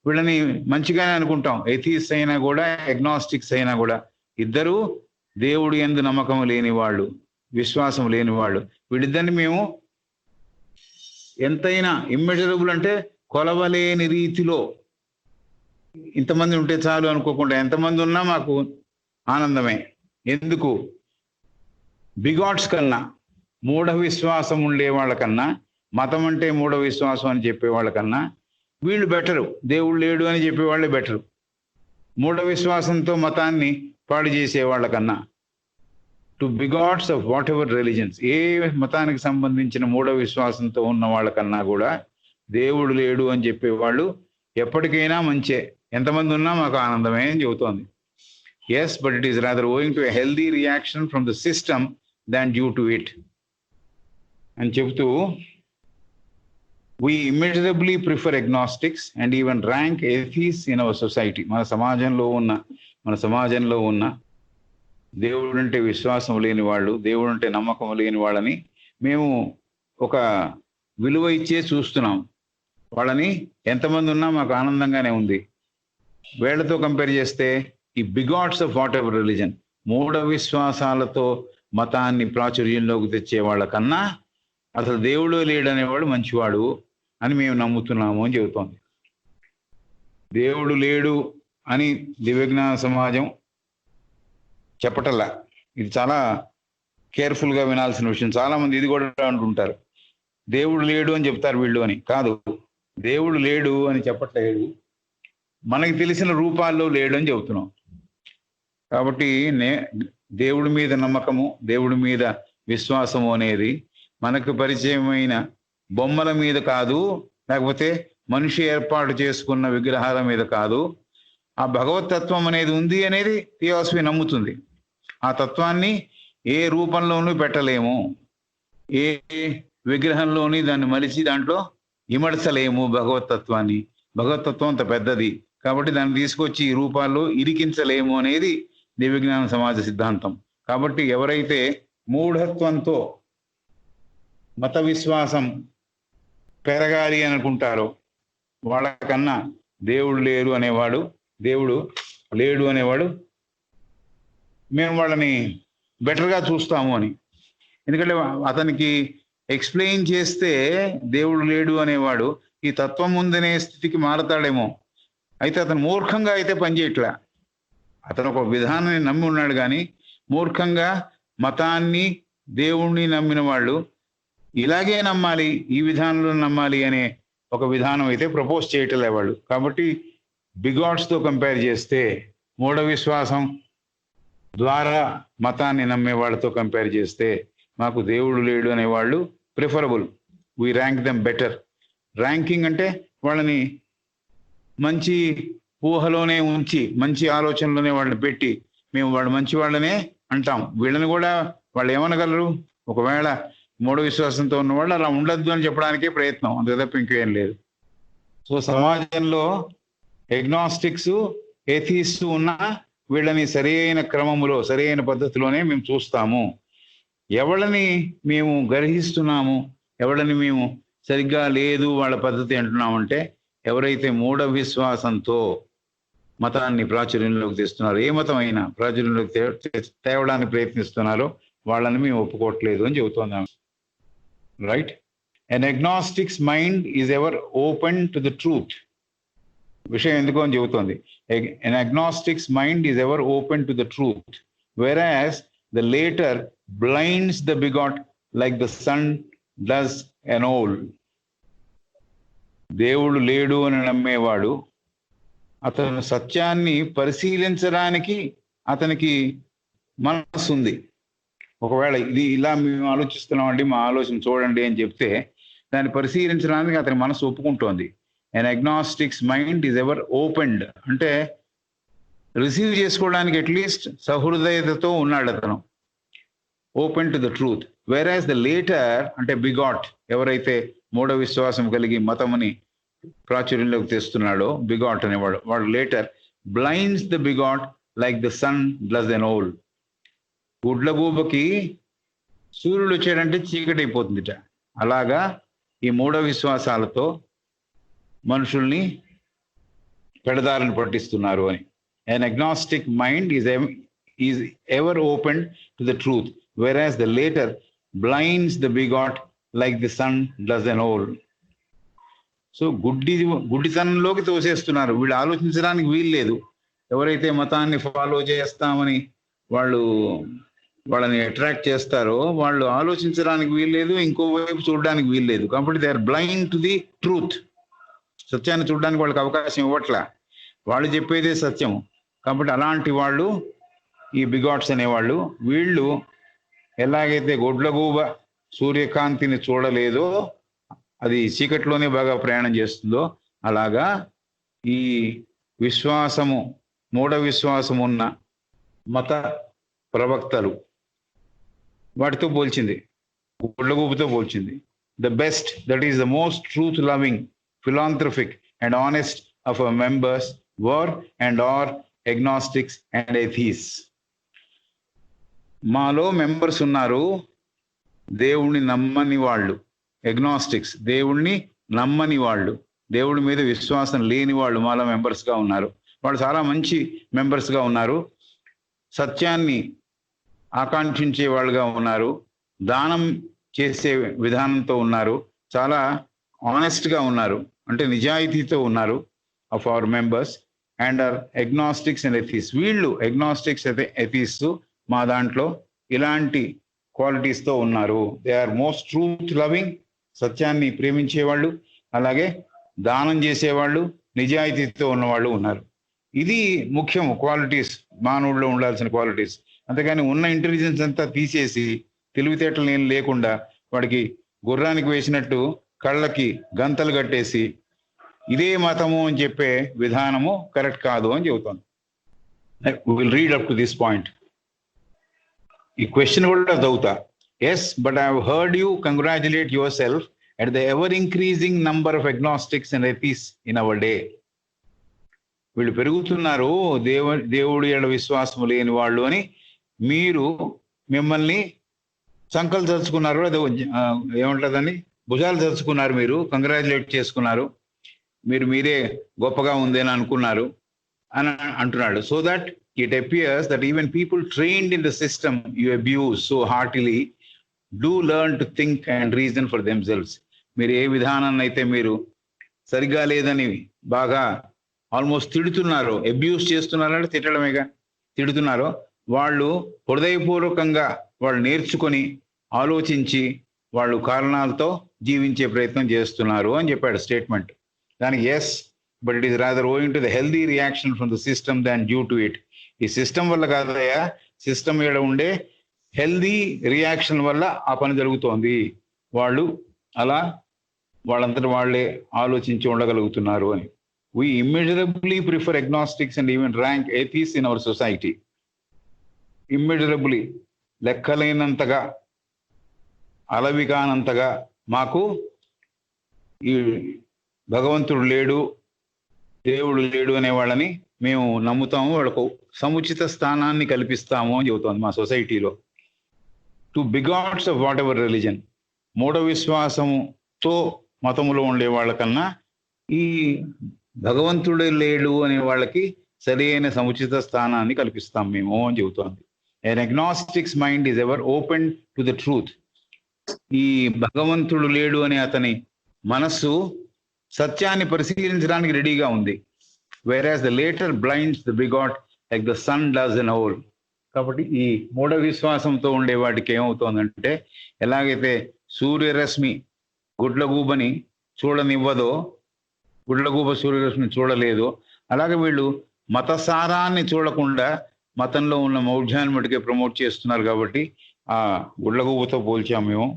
వీళ్ళని మంచిగానే అనుకుంటాం. ఎథీస్ట్ అయినా కూడా, అగ్నాస్టిక్స్ అయినా కూడా ఇద్దరు దేవుడి యందు నమ్మకం లేని వాళ్ళు, విశ్వాసం లేని వాళ్ళు. వీళ్ళిద్దరిని మేము ఎంతైనా ఇమ్మెజరబుల్ అంటే కొలవలేని రీతిలో ఇంతమంది ఉంటే చాలు అనుకోకుండా ఎంతమంది ఉన్నా మాకు ఆనందమే. ఎందుకు? బిగాట్స్ కన్నా, మూఢ విశ్వాసం ఉండే వాళ్ళకన్నా, మతం అంటే మూఢ విశ్వాసం అని చెప్పే వాళ్ళకన్నా వీళ్ళు బెటరు. దేవుడు లేడు అని చెప్పేవాళ్ళే బెటరు. మూఢ విశ్వాసంతో మతాన్ని పాడు చేసే వాళ్ళకన్నా, to bigots of whatever religions, ఏ మతానికి సంబంధించిన మూఢ విశ్వాసంతో ఉన్న వాళ్ళకన్నా కూడా దేవుడు లేడు అని చెప్పేవాళ్ళు ఎప్పటికైనా మంచే. ఎంతమంది ఉన్నా మాకు ఆనందమే అని చెబుతోంది. Yes, but it is rather owing to a healthy reaction from the system than due to it అని చెబుతూ, we immeasurably prefer agnostics and even rank atheists in our society. మన సమాజంలో ఉన్న దేవుడు అంటే విశ్వాసం లేని వాళ్ళు, దేవుడు అంటే నమ్మకం లేని వాళ్ళని మేము ఒక విలువ ఇచ్చే చూస్తున్నాం. వాళ్ళని ఎంతమంది ఉన్నా మాకు ఆనందంగానే ఉంది. వేళ్లతో కంపేర్ చేస్తే ఈ బిగాట్స్ ఆఫ్ వాట్ ఎవర్ రిలీజన్, మూఢ విశ్వాసాలతో మతాన్ని ప్రాచుర్యంలోకి తెచ్చే వాళ్ళకన్నా అసలు దేవుడు లేడనేవాడు మంచివాడు అని మేము నమ్ముతున్నాము అని చెబుతోంది. దేవుడు లేడు అని దివ్యజ్ఞాన సమాజం చెప్పటల్లా. ఇది చాలా కేర్ఫుల్గా వినాల్సిన విషయం. చాలా మంది ఇది కూడా అంటుంటారు, దేవుడు లేడు అని చెప్తారు వీళ్ళు అని. కాదు, దేవుడు లేడు అని చెప్పట్లేదు, మనకి తెలిసిన రూపాల్లో లేడు అని చెబుతున్నాం. కాబట్టి దేవుడి మీద నమ్మకము, దేవుడి మీద విశ్వాసము అనేది మనకు పరిచయమైన బొమ్మల మీద కాదు, లేకపోతే మనిషి ఏర్పాటు చేసుకున్న విగ్రహాల మీద కాదు. ఆ భగవతత్వం అనేది ఉంది అనేది థియాసఫీ నమ్ముతుంది. ఆ తత్వాన్ని ఏ రూపంలోనూ పెట్టలేము, ఏ విగ్రహంలోని దాన్ని మలిచి దాంట్లో ఇమడచలేము భగవతత్వాన్ని. భగవతత్వం అంత పెద్దది కాబట్టి దాన్ని తీసుకొచ్చి ఈ రూపాల్లో ఇరికించలేము అనేది దివ్యజ్ఞాన సమాజ సిద్ధాంతం. కాబట్టి ఎవరైతే మూఢత్వంతో మత విశ్వాసం పెరగాలి అనుకుంటారో వాళ్ళకన్నా దేవుడు లేడు అనేవాడు మేము వాళ్ళని బెటర్గా చూస్తాము అని. ఎందుకంటే అతనికి ఎక్స్ప్లెయిన్ చేస్తే దేవుడు లేడు అనేవాడు ఈ తత్వం ఉందనే స్థితికి మారతాడేమో. అయితే అతను మూర్ఖంగా అయితే పనిచేయట్లా. అతను ఒక విధానాన్ని నమ్మి ఉన్నాడు, కానీ మూర్ఖంగా మతాన్ని దేవుణ్ణి నమ్మిన వాళ్ళు ఇలాగే నమ్మాలి, ఈ విధానంలో నమ్మాలి అనే ఒక విధానం అయితే ప్రపోజ్ చేయటలే వాళ్ళు. కాబట్టి బిగాట్స్తో కంపేర్ చేస్తే, మూఢ విశ్వాసం ద్వారా మతాన్ని నమ్మే వాళ్ళతో కంపేర్ చేస్తే మాకు దేవుడు లేడు అనేవాళ్ళు preferable. We rank them better. Ranking అంటే వాళ్ళని మంచి ఊహలోనే ఉంచి, మంచి ఆలోచనలోనే వాళ్ళని పెట్టి మేము వాళ్ళు మంచి వాళ్ళనే అంటాం. వీళ్ళని కూడా వాళ్ళు ఏమనగలరు? ఒకవేళ మూఢ విశ్వాసంతో ఉన్నవాళ్ళు అలా ఉండద్దు అని చెప్పడానికే ప్రయత్నం, అంతే తప్ప ఇంకేం లేదు. సో సమాజంలో ఎగ్నాస్టిక్స్, ఏథీస్ట్ ఉన్నా వీళ్ళని సరైన క్రమములో, సరైన పద్ధతిలోనే మేము చూస్తాము. ఎవళ్ళని మేము గర్హిస్తున్నాము, ఎవళ్ళని మేము సరిగ్గా లేదు వాళ్ళ పద్ధతి అంటున్నామంటే ఎవరైతే మూఢ విశ్వాసంతో మతాన్ని ప్రాచుర్యంలోకి తెస్తున్నారో, ఏ మతం అయినా ప్రాచుర్యంలోకి తేవడానికి ప్రయత్నిస్తున్నారో వాళ్ళని మేము ఒప్పుకోవట్లేదు అని చెబుతున్నాం. Right? An agnostic's mind is ever open to the truth. విషయం ఎందుకు అని చెబుతోంది. An agnostic's mind is ever open to the truth, whereas the later blinds the begot like the sun does an owl. దేవుడు లేడు అని నమ్మేవాడు అతను సత్యాన్ని పరిశీలించడానికి అతనికి మనసు ఉంది. ఒకవేళ ఇది ఇలా మేము ఆలోచిస్తున్నామండి, మా ఆలోచన చూడండి అని చెప్తే దాన్ని పరిశీలించడానికి అతని మనసు ఒప్పుకుంటోంది. An agnostic's mind is ever opened, అంటే రిసీవ్ చేసుకోవడానికి అట్లీస్ట్ సహృదయతతో ఉన్నాడు అతను. Open to the truth. వేరాస్ the later అంటే బిగాట్, ఎవరైతే మూఢ విశ్వాసం కలిగి మతముని ప్రాచుర్యంలోకి తెస్తున్నాడో బిగాట్ అనేవాడు, వాడు later blinds the bigot like the sun does an owl. గుడ్లగూబకి సూర్యుడు వచ్చాడంటే చీకటి అయిపోతుందిట. అలాగా ఈ మూఢ విశ్వాసాలతో మనుషుల్ని పెడదారిని పట్టిస్తున్నారు అని. An agnostic mind is ever open to the truth, whereas the later blinds the begot like the sun does an owl. So గుడ్డితనంలోకి తోసేస్తున్నారు. వీళ్ళు ఆలోచించడానికి వీలు లేదు. ఎవరైతే మతాన్ని ఫాలో చేస్తామని వాళ్ళని అట్రాక్ట్ చేస్తారో వాళ్ళు ఆలోచించడానికి వీల్లేదు, ఇంకోవైపు చూడడానికి వీల్లేదు. కాబట్టి they are blind to the truth. సత్యాన్ని చూడడానికి వాళ్ళకి అవకాశం ఇవ్వట్లా. వాళ్ళు చెప్పేదే సత్యం. కాబట్టి అలాంటి వాళ్ళు ఈ బిగాట్స్ అనేవాళ్ళు. వీళ్ళు ఎలాగైతే గొడ్లగూబ సూర్యకాంతిని చూడలేదో, అది చీకట్లోనే బాగా ప్రయాణం చేస్తుందో, అలాగా ఈ మూఢ విశ్వాసం ఉన్న మత ప్రవక్తలు వాటితో పోల్చింది, గుడ్లగూబతో పోల్చింది. The best, that is the most truth loving, philanthropic and honest of our members were and are agnostics and atheists. మాలో మెంబర్స్ ఉన్నారు దేవుణ్ణి నమ్మని వాళ్ళు, ఎగ్నాస్టిక్స్, దేవుణ్ణి నమ్మని వాళ్ళు, దేవుడి మీద విశ్వాసం లేని వాళ్ళు మాలో మెంబర్స్గా ఉన్నారు. వాళ్ళు చాలా మంచి మెంబర్స్గా ఉన్నారు. సత్యాన్ని ఆకాంక్షించే వాళ్ళుగా ఉన్నారు, దానం చేసే విధానంతో ఉన్నారు, చాలా ఆనెస్ట్గా ఉన్నారు, అంటే నిజాయితీతో ఉన్నారు of our members. And are agnostics and atheist. వీళ్ళు అగ్నాస్టిక్స్ అయితే ఎథీస్ట్ మా దాంట్లో ఇలాంటి క్వాలిటీస్తో ఉన్నారు. They are most truth loving, సత్యాన్ని ప్రేమించేవాళ్ళు, అలాగే దానం చేసేవాళ్ళు, నిజాయితీతో ఉన్నవాళ్ళు ఉన్నారు. ఇది ముఖ్యం క్వాలిటీస్, మానవుల్లో ఉండాల్సిన క్వాలిటీస్. అంతేగాని ఉన్న ఇంటెలిజెన్స్ అంతా తీసేసి తెలివితేటలు ఏం లేకుండా వాడికి గుర్రానికి వేసినట్టు కళ్ళకి గంతలు కట్టేసి ఇదే మతము అని చెప్పే విధానము కరెక్ట్ కాదు అని చెబుతాను. Will read up to this point. ఈ క్వశ్చన్ కూడా చదువుతా. Yes, but I have heard you congratulate yourself at the ever increasing number of agnostics and atheists in our day. వీళ్ళు పెరుగుతున్నారు, దేవుడి ఎడ విశ్వాసం లేని వాళ్ళు అని మీరు మిమ్మల్ని సంకలు చదువుకున్నారు, అదే ఏమంటుందని భుజాలు చదువుకున్నారు, మీరు కంగ్రాచులేట్ చేసుకున్నారు, మీరే గొప్పగా ఉందని అనుకున్నారు అని అంటున్నాడు. So that it appears that even people trained in the system you abuse so heartily do learn to think and reason for themselves. మీరు ఏ విధానాన్ని అయితే మీరు సరిగా లేదని బాగా ఆల్మోస్ట్ తిడుతున్నారో, అబ్యూజ్ చేస్తున్నారంటే తిట్టడమేగా, తిడుతున్నారో, వాళ్ళు హృదయపూర్వకంగా వాళ్ళు నేర్చుకొని ఆలోచించి వాళ్ళు కారణాలతో జీవించే ప్రయత్నం చేస్తున్నారు అని చెప్పాడు స్టేట్మెంట్. దానికి yes, but it is rather owing to the healthy reaction from the system than due to it. ఈ సిస్టమ్ వల్ల కాదయా, సిస్టమ్ ఏడ ఉండే హెల్దీ రియాక్షన్ వల్ల ఆ పని జరుగుతోంది. వాళ్ళు అలా వాళ్ళంతటి వాళ్ళే ఆలోచించి ఉండగలుగుతున్నారు అని. We immeasurably prefer agnostics and even rank atheists in our society. Immeasurably, లెక్కలేనంతగా, అలవి కానంతగా మాకు ఈ భగవంతుడు లేడు, దేవుడు లేడు అనే వాళ్ళని మేము నమ్ముతాము, వాళ్ళకు సముచిత స్థానాన్ని కల్పిస్తాము అని చెబుతోంది మా సొసైటీలో. To bigots of whatever religion, మూఢ విశ్వాసముతో మతములో ఉండే వాళ్ళకన్నా ఈ భగవంతుడు లేడు అనే వాళ్ళకి సరైన సముచిత స్థానాన్ని కల్పిస్తాం మేము అని చెబుతోంది. an agnostic's mind is ever open to the truth. ఈ భగవంతుడు లేడు అనే అతని మనస్సు సత్యాన్ని పరిశీలించడానికి రెడీగా ఉంది. whereas the later blinds the bigot like the sun does an owl. కాబట్టి ఈ మూఢ విశ్వాసంతో ఉండే వాటికి ఏమవుతోందంటే, ఎలాగైతే సూర్యరశ్మి గుడ్లగూబని చూడనివ్వదో, గుడ్లగూబ సూర్యరశ్మిని చూడలేదో, అలాగే వీళ్ళు మతసారాన్ని చూడకుండా మతంలో ఉన్న మౌఢ్యాన్ని మటుకే ప్రమోట్ చేస్తున్నారు. కాబట్టి ఆ గుడ్లగూబతో పోల్చాము మేము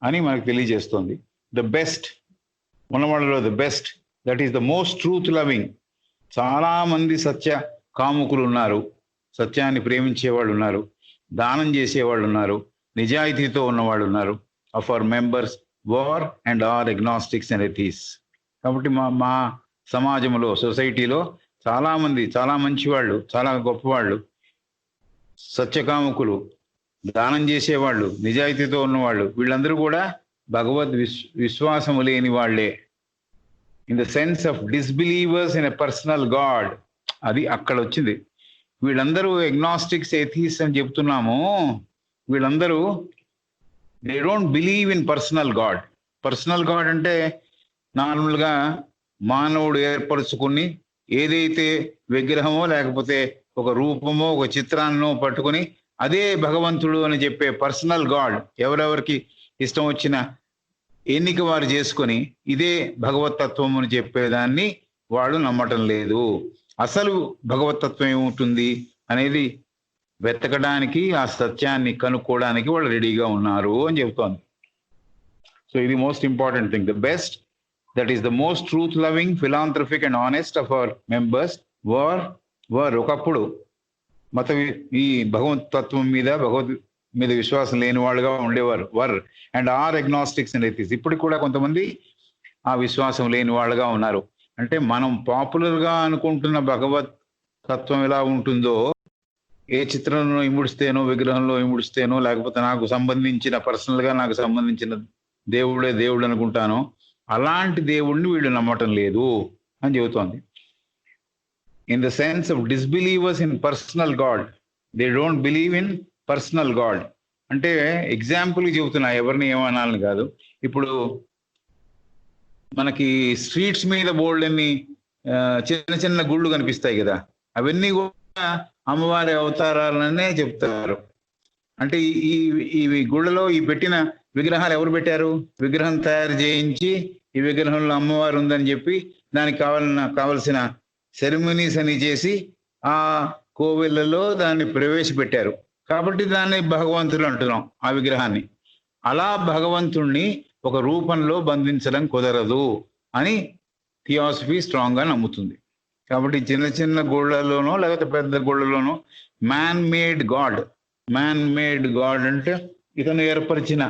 అని మనకు తెలియజేస్తోంది. ద బెస్ట్ ఉన్నవాళ్ళలో the best, that is the most truth loving. చాలా మంది సత్య కాముకులు ఉన్నారు, సత్యాన్ని ప్రేమించే వాళ్ళు ఉన్నారు, దానం చేసేవాళ్ళు ఉన్నారు, నిజాయితీతో ఉన్నవాళ్ళు ఉన్నారు. Of our members were and are agnostics and atheists. కాబట్టి మా సమాజంలో, సొసైటీలో చాలా మంది, చాలా మంచివాళ్ళు, చాలా గొప్పవాళ్ళు, సత్యకాముకులు, దానం చేసేవాళ్ళు, నిజాయితీతో ఉన్నవాళ్ళు, వీళ్ళందరూ కూడా భగవద్ విశ్వాసము లేని వాళ్ళే. In the sense of disbelievers in a personal God. అది అక్కడ వచ్చింది. వీళ్ళందరూ అగ్నాస్టిక్స్, ఎథీస్ అని చెప్తున్నాము. వీళ్ళందరూ they don't believe in personal God. Personal God అంటే నార్మల్గా మానవుడు ఏర్పరచుకుని ఏదైతే విగ్రహమో లేకపోతే ఒక రూపమో ఒక చిత్రాన్నో పట్టుకుని అదే భగవంతుడు అని చెప్పే పర్సనల్ గాడ్ ఎవరెవరికి ఇష్టం వచ్చిన ఎన్నిక వారు చేసుకొని ఇదే భగవతత్వం అని చెప్పేదాన్ని వాళ్ళు నమ్మటం లేదు. అసలు భగవతత్వం ఏముంటుంది అనేది వెతకడానికి, ఆ సత్యాన్ని కనుక్కోవడానికి వాళ్ళు రెడీగా ఉన్నారు అని చెబుతోంది. సో ఇది most important thing. The best, that is the most truth loving, philanthropic and honest of our members were ఒకప్పుడు ఈ భగవతత్వం మీద మీద విశ్వాసం లేని వాళ్ళుగా ఉండేవారు. And are agnostics and ethics. ఇప్పుడు కూడా కొంతమంది ఆ విశ్వాసం లేని వాళ్ళుగా ఉన్నారు. అంటే మనం పాపులర్గా అనుకుంటున్న భగవత్ తత్వం ఎలా ఉంటుందో, ఏ చిత్రంలో ఇముడిస్తేనో విగ్రహంలో ఇముడిస్తేనో లేకపోతే నాకు సంబంధించిన పర్సనల్గా నాకు సంబంధించిన దేవుడే దేవుడు అనుకుంటానో అలాంటి దేవుడిని వీళ్ళు నమ్మటం లేదు అని చెబుతోంది. In the sense of disbelievers in personal God, they don't believe in personal God. అంటే ఎగ్జాంపుల్ చెబుతున్నా, ఎవరిని ఏమనాలని కాదు. ఇప్పుడు మనకి స్ట్రీట్స్ మీద బోల్డన్ని చిన్న చిన్న గుళ్ళు కనిపిస్తాయి కదా, అవన్నీ కూడా అమ్మవారి అవతారాలనే చెప్తారు. అంటే ఈ గుళ్ళలో ఈ పెట్టిన విగ్రహాలు ఎవరు పెట్టారు? విగ్రహం తయారు చేయించి ఈ విగ్రహంలో అమ్మవారు ఉందని చెప్పి దానికి కావలసిన సెరమనీస్ అని చేసి ఆ కోవెళ్లలో దాన్ని ప్రవేశపెట్టారు. కాబట్టి దాన్ని భగవంతుడు అంటున్నాం ఆ విగ్రహాన్ని. అలా భగవంతుణ్ణి ఒక రూపంలో బంధించడం కుదరదు అని థియాసఫీ స్ట్రాంగ్ గా నమ్ముతుంది. కాబట్టి చిన్న చిన్న గుళ్ళలోనో లేకపోతే పెద్ద గుళ్ళలోనో మ్యాన్ మేడ్ గాడ్ అంటే ఇతను ఏర్పరిచిన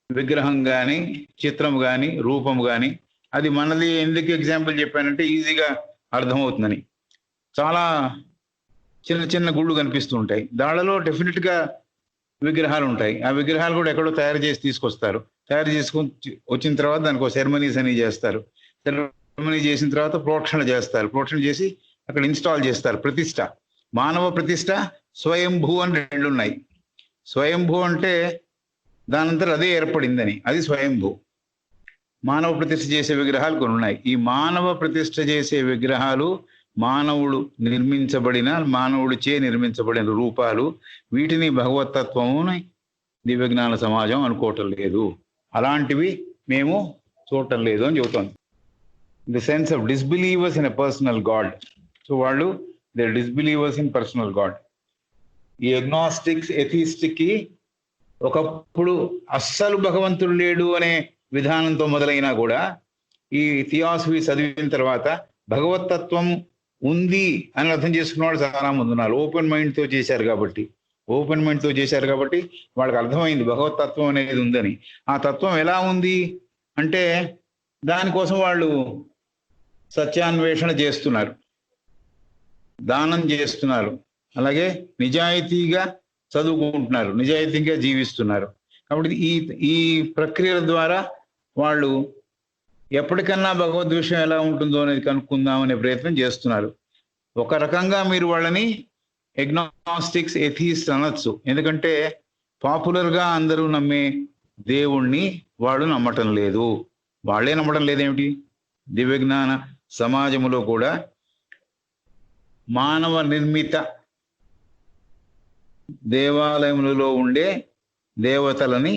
విగ్రహం కానీ చిత్రం కానీ రూపం కానీ అది మనది. ఎందుకు ఎగ్జాంపుల్ చెప్పానంటే ఈజీగా అర్థమవుతుందని. చాలా చిన్న చిన్న గుళ్ళు కనిపిస్తూ ఉంటాయి, దానిలో డెఫినెట్ గా విగ్రహాలు ఉంటాయి. ఆ విగ్రహాలు కూడా ఎక్కడో తయారు చేసి తీసుకొస్తారు. తయారు చేసుకొని వచ్చిన తర్వాత దానికి ఒక సెరమనీస్ అని చేస్తారు. సెరమనీ చేసిన తర్వాత ప్రోక్షణ చేస్తారు. ప్రోక్షణ చేసి అక్కడ ఇన్స్టాల్ చేస్తారు. ప్రతిష్ట, మానవ ప్రతిష్ట, స్వయంభూ అని రెండు ఉన్నాయి. స్వయంభూ అంటే దానంతరం అదే ఏర్పడిందని, అది స్వయంభూ. మానవ ప్రతిష్ఠ చేసే విగ్రహాలు కొన్ని ఉన్నాయి. ఈ మానవ ప్రతిష్ఠ చేసే విగ్రహాలు మానవుడిచే నిర్మించబడిన రూపాలు. వీటిని భగవతత్వముని దివ్యజ్ఞాన సమాజం అనుకోవటం లేదు. అలాంటివి మేము చూడటం లేదు అని చెబుతోంది. The sense of disbelievers in a personal God. So వాళ్ళు they disbelievers in personal God. ఈ అగ్నాస్టిక్స్, ఎథిస్టిక్ కి ఒకప్పుడు అస్సలు భగవంతుడు లేడు అనే విధానంతో మొదలైనా కూడా ఈ థియాసఫీ చదివిన తర్వాత భగవతత్వం ఉంది అని అర్థం చేసుకున్న వాళ్ళు చాలా మంది ఉన్నారు. ఓపెన్ మైండ్ తో చేశారు కాబట్టి వాళ్ళకి అర్థమైంది భగవతత్వం అనేది ఉందని. ఆ తత్వం ఎలా ఉంది అంటే దానికోసం వాళ్ళు సత్యాన్వేషణ చేస్తున్నారు, దానం చేస్తున్నారు, అలాగే నిజాయితీగా చదువుకుంటున్నారు, నిజాయితీగా జీవిస్తున్నారు. కాబట్టి ఈ ప్రక్రియల ద్వారా వాళ్ళు ఎప్పటికన్నా భగవద్విషయం ఎలా ఉంటుందో అనేది కనుక్కుందామనే ప్రయత్నం చేస్తున్నారు. ఒక రకంగా మీరు వాళ్ళని ఎగ్నాస్టిక్స్, ఎథీస్ట్ అనొచ్చు. ఎందుకంటే పాపులర్గా అందరూ నమ్మే దేవుణ్ణి వాళ్ళు నమ్మటం లేదు. వాళ్ళే నమ్మటం లేదేమిటి? దివ్యజ్ఞాన సమాజంలో కూడా మానవ నిర్మిత దేవాలయములలో ఉండే దేవతలని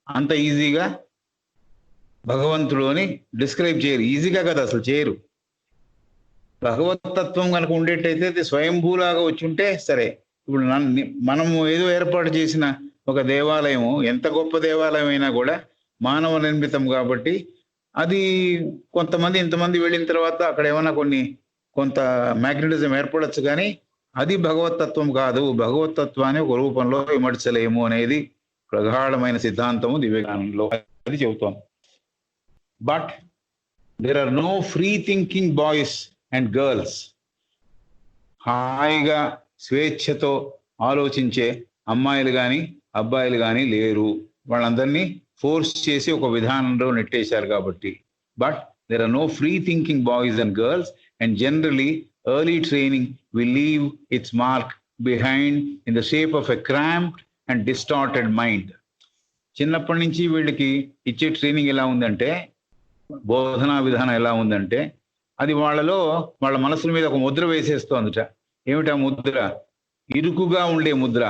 అంత ఈజీగా భగవంతుడు అని డిస్క్రైబ్ చేయరు. ఈజీగా కదా అసలు చేయరు. భగవతత్వం కనుక ఉండేటైతే అది స్వయంభూలాగా వచ్చి ఉంటే సరే. ఇప్పుడు మనము ఏదో ఏర్పాటు చేసిన ఒక దేవాలయము, ఎంత గొప్ప దేవాలయం అయినా కూడా మానవ నిర్మితం కాబట్టి అది ఇంతమంది వెళ్ళిన తర్వాత అక్కడ ఏమైనా కొంత మ్యాగ్నెటిజం ఏర్పడచ్చు, కానీ అది భగవతత్వం కాదు. భగవతత్వాన్ని ఒక రూపంలో విమర్శలేము అనేది ప్రగాఢమైన సిద్ధాంతము దివ్యజ్ఞానంలో అది చెబుతోంది. But there are no free thinking boys and girls. హాయిగా స్వేచ్ఛతో ఆలోచించే అమ్మాయిలు కానీ అబ్బాయిలు కానీ లేరు. వాళ్ళందరినీ ఫోర్స్ చేసి ఒక విధానంలో నెట్టేశారు కాబట్టి. But there are no free thinking boys and girls, and generally early training will leave its mark behind in the shape of a cramped and distorted mind. చిన్నప్పటి నుంచి వీళ్ళకి ఇచ్చే ట్రైనింగ్ ఎలా ఉందంటే బోధనా విధానం ఎలా ఉందంటే అది వాళ్ళ మనసుల మీద ఒక ముద్ర వేసేస్తోందిట. ఏమిటా ముద్ర? ఇరుకుగా ఉండే ముద్ర,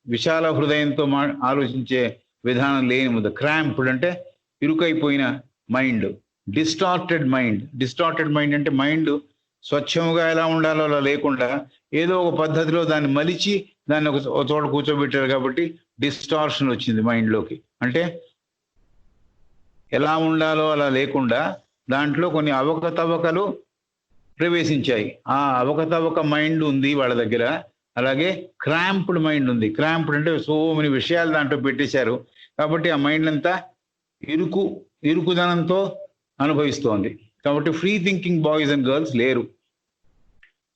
విశాల హృదయంతో ఆలోచించే విధానం లేని ముద్ర. క్రాంప్డ్ అంటే ఇరుకైపోయిన మైండ్, డిస్టార్టెడ్ మైండ్ అంటే మైండ్ స్వచ్ఛముగా ఎలా ఉండాలో అలా లేకుండా ఏదో ఒక పద్ధతిలో దాన్ని మలిచి దాన్ని ఒక చోట కూర్చోబెట్టారు కాబట్టి డిస్టార్షన్ వచ్చింది మైండ్లోకి. అంటే ఎలా ఉండాలో అలా లేకుండా దాంట్లో కొన్ని అవకతవకలు ప్రవేశించాయి. ఆ అవకతవక మైండ్ ఉంది వాళ్ళ దగ్గర. అలాగే క్రాంప్డ్ మైండ్ ఉంది. క్రాంప్డ్ అంటే సో మెనీ విషయాలు దాంట్లో పెట్టేశారు కాబట్టి ఆ మైండ్ అంతా ఇరుకుదనంతో అనుభవిస్తోంది. కాబట్టి free thinking boys and girls లేరు,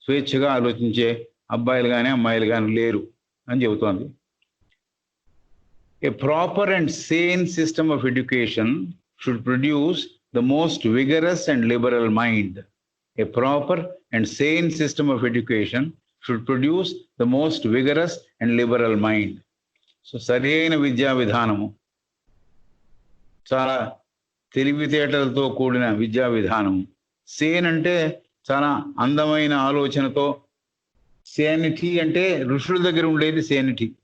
స్వేచ్ఛగా ఆలోచించే అబ్బాయిలు కానీ అమ్మాయిలు కానీ లేరు అని చెబుతోంది. A proper and sane system of education should produce the most vigorous and liberal mind. A proper and sane system of education should produce the most vigorous and liberal mind. So సరైన విద్యా విధానము, చాలా తెలివితేటలతో కూడిన విద్యా విధానము. సేన్ అంటే చాలా అందమైన ఆలోచనతో, సేనిటీ అంటే ఋషుల దగ్గర ఉండేది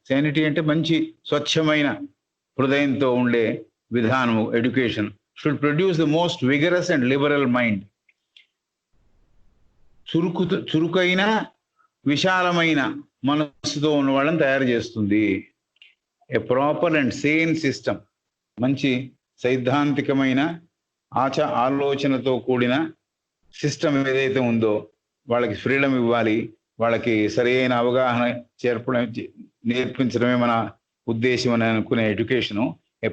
సేనిటీ అంటే మంచి స్వచ్ఛమైన హృదయంతో ఉండే విధానము. Education should produce the most vigorous and liberal mind. చురుకైన విశాలమైన మనస్సుతో ఉన్న వాళ్ళని తయారు చేస్తుంది. A proper and Sen system, మంచి సైద్ధాంతికమైన ఆలోచనతో కూడిన సిస్టమ్ ఏదైతే ఉందో వాళ్ళకి ఫ్రీడమ్ ఇవ్వాలి, వాళ్ళకి సరైన అవగాహన నేర్పించడమే మన ఉద్దేశం అని అనుకునే education. A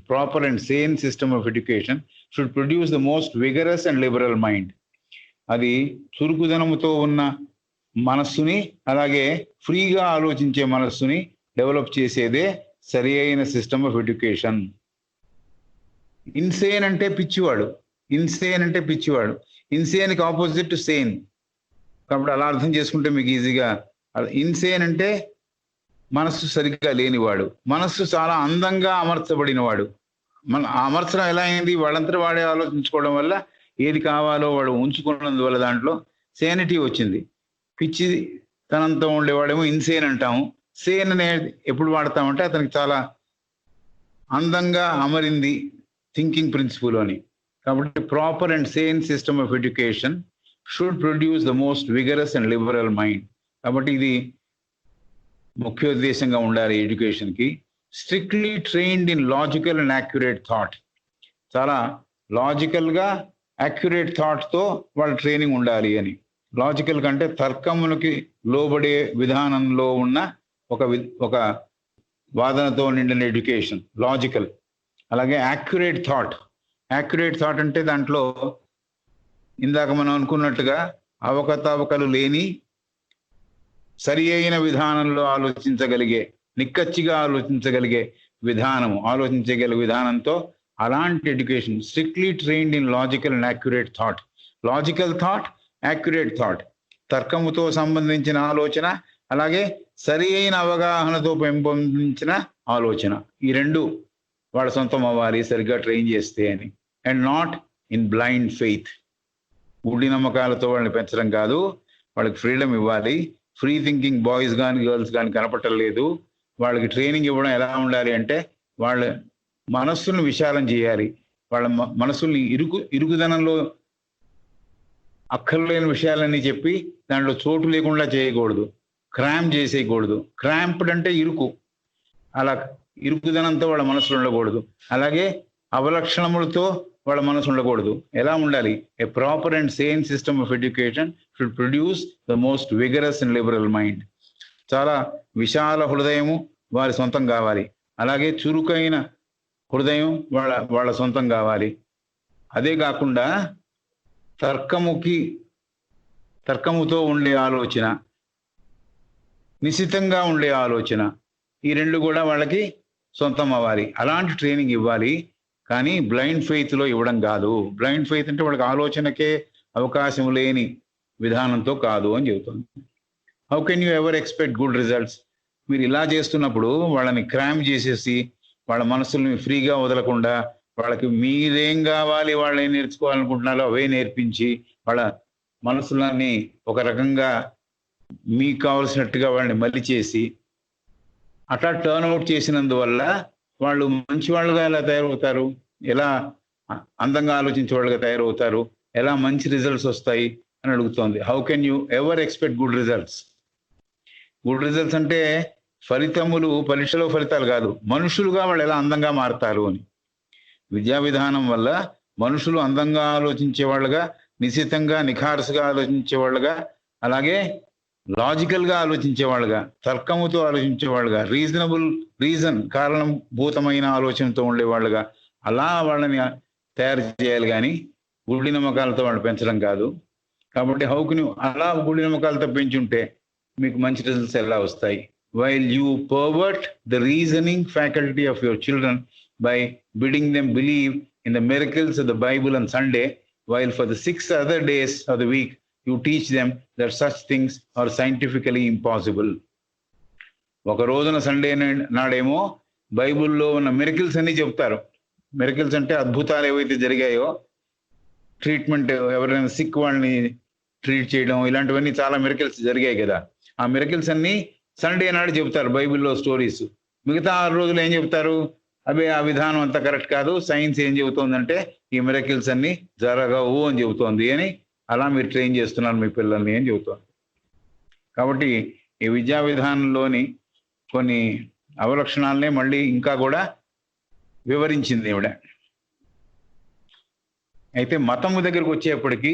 proper and Sen system of education should produce the most vigorous and liberal mind. అది చురుకుదనముతో ఉన్న మనస్సుని, అలాగే ఫ్రీగా ఆలోచించే మనస్సుని డెవలప్ చేసేదే సరి అయిన సిస్టమ్ ఆఫ్ ఎడ్యుకేషన్. ఇన్సేన్ అంటే పిచ్చివాడు. ఇన్సేన్కి ఆపోజిట్ టు సేన్. కాబట్టి అలా అర్థం చేసుకుంటే మీకు ఈజీగా. ఇన్సేన్ అంటే మనస్సు సరిగ్గా లేనివాడు, మనస్సు చాలా అందంగా అమర్చబడినవాడు. అమర్చడం ఎలా అయింది? వాళ్ళంతా వాడే ఆలోచించుకోవడం వల్ల ఏది కావాలో వాడు ఉంచుకున్నందువల్ల దాంట్లో సేనిటీ వచ్చింది. పిచ్చి తనంతో ఉండేవాడేమో ఇన్సేన్ అంటాము. సేన్ అనేది ఎప్పుడు వాడతామంటే అతనికి చాలా అందంగా అమరింది థింకింగ్ ప్రిన్సిపల్ అని. కాబట్టి proper and Sen system of education should produce the most vigorous and liberal mind. కాబట్టి ఇది ముఖ్యోద్దేశంగా ఉండాలి ఎడ్యుకేషన్కి. Strictly trained in logical and accurate thought. చాలా లాజికల్గా యాక్యురేట్ థాట్తో వాళ్ళ ట్రైనింగ్ ఉండాలి అని. లాజికల్ కంటే తర్కములకి లోబడే విధానంలో ఉన్న ఒక వాదనతో నిండిన ఎడ్యుకేషన్ లాజికల్. అలాగే యాక్యురేట్ థాట్ అంటే దాంట్లో ఇందాక మనం అనుకున్నట్టుగా అవకతవకలు లేని సరి అయిన విధానంలో ఆలోచించగలిగే, నిక్కచ్చిగా ఆలోచించగలిగే విధానంతో అలాంటి education. Strictly trained in logical and accurate thought. Logical thought, accurate thought, తర్కముతో సంబంధించిన ఆలోచన, అలాగే సరి అయిన అవగాహనతో పెంపొందించిన ఆలోచన. ఈ రెండు వాళ్ళ సొంతం అవ్వాలి సరిగ్గా ట్రైన్ చేస్తే అని. And not in blind faith. గుడ్డి నమ్మకాలతో వాళ్ళని పెంచడం కాదు, వాళ్ళకి ఫ్రీడమ్ ఇవ్వాలి. ఫ్రీ థింకింగ్ బాయ్స్ కానీ గర్ల్స్ కానీ కనపట్టలేదు. వాళ్ళకి ట్రైనింగ్ ఇవ్వడం ఎలా ఉండాలి అంటే వాళ్ళ మనస్సును విశాలం చేయాలి. వాళ్ళ మనస్సుల్ని ఇరుకుదనంలో అక్కర్లేని విషయాలన్నీ చెప్పి దాంట్లో చోటు లేకుండా చేయకూడదు, క్రాంప్ చేసేయకూడదు. క్రాంప్డ్ అంటే ఇరుకు, అలా ఇరుకుదనంతో వాళ్ళ మనసులో ఉండకూడదు. అలాగే అవలక్షణములతో వాళ్ళ మనసు ఉండకూడదు. ఎలా ఉండాలి? A proper and Sen system of education should produce the most vigorous and liberal mind. చాలా విశాల హృదయము వారి సొంతం కావాలి. అలాగే చురుకైన హృదయం వాళ్ళ సొంతం కావాలి. అదే కాకుండా తర్కముతో ఉండే ఆలోచన, నిశితంగా ఉండే ఆలోచన, ఈ రెండు కూడా వాళ్ళకి సొంతం అవ్వాలి. అలాంటి ట్రైనింగ్ ఇవ్వాలి. కానీ బ్లైండ్ ఫెయిత్లో ఇవ్వడం కాదు. బ్లైండ్ ఫెయిత్ అంటే వాళ్ళకి ఆలోచనకే అవకాశం లేని విధానంతో కాదు అని చెబుతుంది. How can you ever expect good results? మీరు ఇలా చేస్తున్నప్పుడు వాళ్ళని క్రామ్ చేసేసి వాళ్ళ మనసుల్ని ఫ్రీగా వదలకుండా వాళ్ళకి మీరేం కావాలి, వాళ్ళు ఏం నేర్చుకోవాలనుకుంటున్నారో అవే నేర్పించి వాళ్ళ మనసులని ఒక రకంగా మీకు కావలసినట్టుగా వాళ్ళని మళ్ళీ చేసి అట్లా టర్న్అవుట్ చేసినందువల్ల వాళ్ళు మంచి వాళ్ళుగా ఎలా తయారవుతారు, ఎలా అందంగా ఆలోచించే వాళ్ళుగా తయారవుతారు, ఎలా మంచి రిజల్ట్స్ వస్తాయి అని అడుగుతోంది. How can you ever expect good results? Good results అంటే ఫలితములు, పరీక్షలో ఫలితాలు కాదు, మనుషులుగా వాళ్ళు ఎలా అందంగా మారతారు అని. విద్యా విధానం వల్ల మనుషులు అందంగా ఆలోచించే వాళ్ళుగా, నిశితంగా నిఖార్సుగా ఆలోచించే వాళ్ళుగా, అలాగే లాజికల్ గా ఆలోచించే వాళ్ళుగా, తర్కముతో ఆలోచించే వాళ్ళుగా, రీజన్ కారణభూతమైన ఆలోచనతో ఉండే వాళ్ళుగా అలా వాళ్ళని తయారు చేయాలి, కానీ గుడి నమ్మకాలతో వాళ్ళు పెంచడం కాదు. కాబట్టి హౌకుని అలా గుడి నమ్మకాలతో పెంచుంటే మీకు మంచి రిజల్ట్స్ ఎలా వస్తాయి? While you pervert the reasoning faculty of your children by bidding them believe in the miracles of the Bible on Sunday, while for the 6 other days of the week you teach them that such things are scientifically impossible. ఒక రోజున Sunday నాడేమో బైబిల్లో ఉన్న miracles అన్ని చెప్తారు. Miracles అంటే అద్భుతాలు ఏవైతే జరిగాయో, ట్రీట్మెంట్, ఎవరైనా సిక్ వాళ్ళని ట్రీట్ చేయడం, ఇలాంటివన్నీ చాలా మిరకిల్స్ జరిగాయి కదా. ఆ మిరకిల్స్ అన్ని సండే నాడు చెప్తారు బైబిల్లో స్టోరీస్. మిగతా 6 రోజులు ఏం చెప్తారు? అవి ఆ విధానం అంతా కరెక్ట్ కాదు, సైన్స్ ఏం చెబుతోందంటే ఈ మిరకిల్స్ అన్ని జరగవు అని చెబుతోంది అని, అలా మీరు ట్రైన్ చేస్తున్నారు మీ పిల్లల్ని అని చెబుతోంది. కాబట్టి ఈ విద్యా విధానంలోని కొన్ని అవలక్షణాలనే మళ్ళీ ఇంకా కూడా వివరించింది ఈవిడ. అయితే మతము దగ్గరికి వచ్చేప్పటికీ,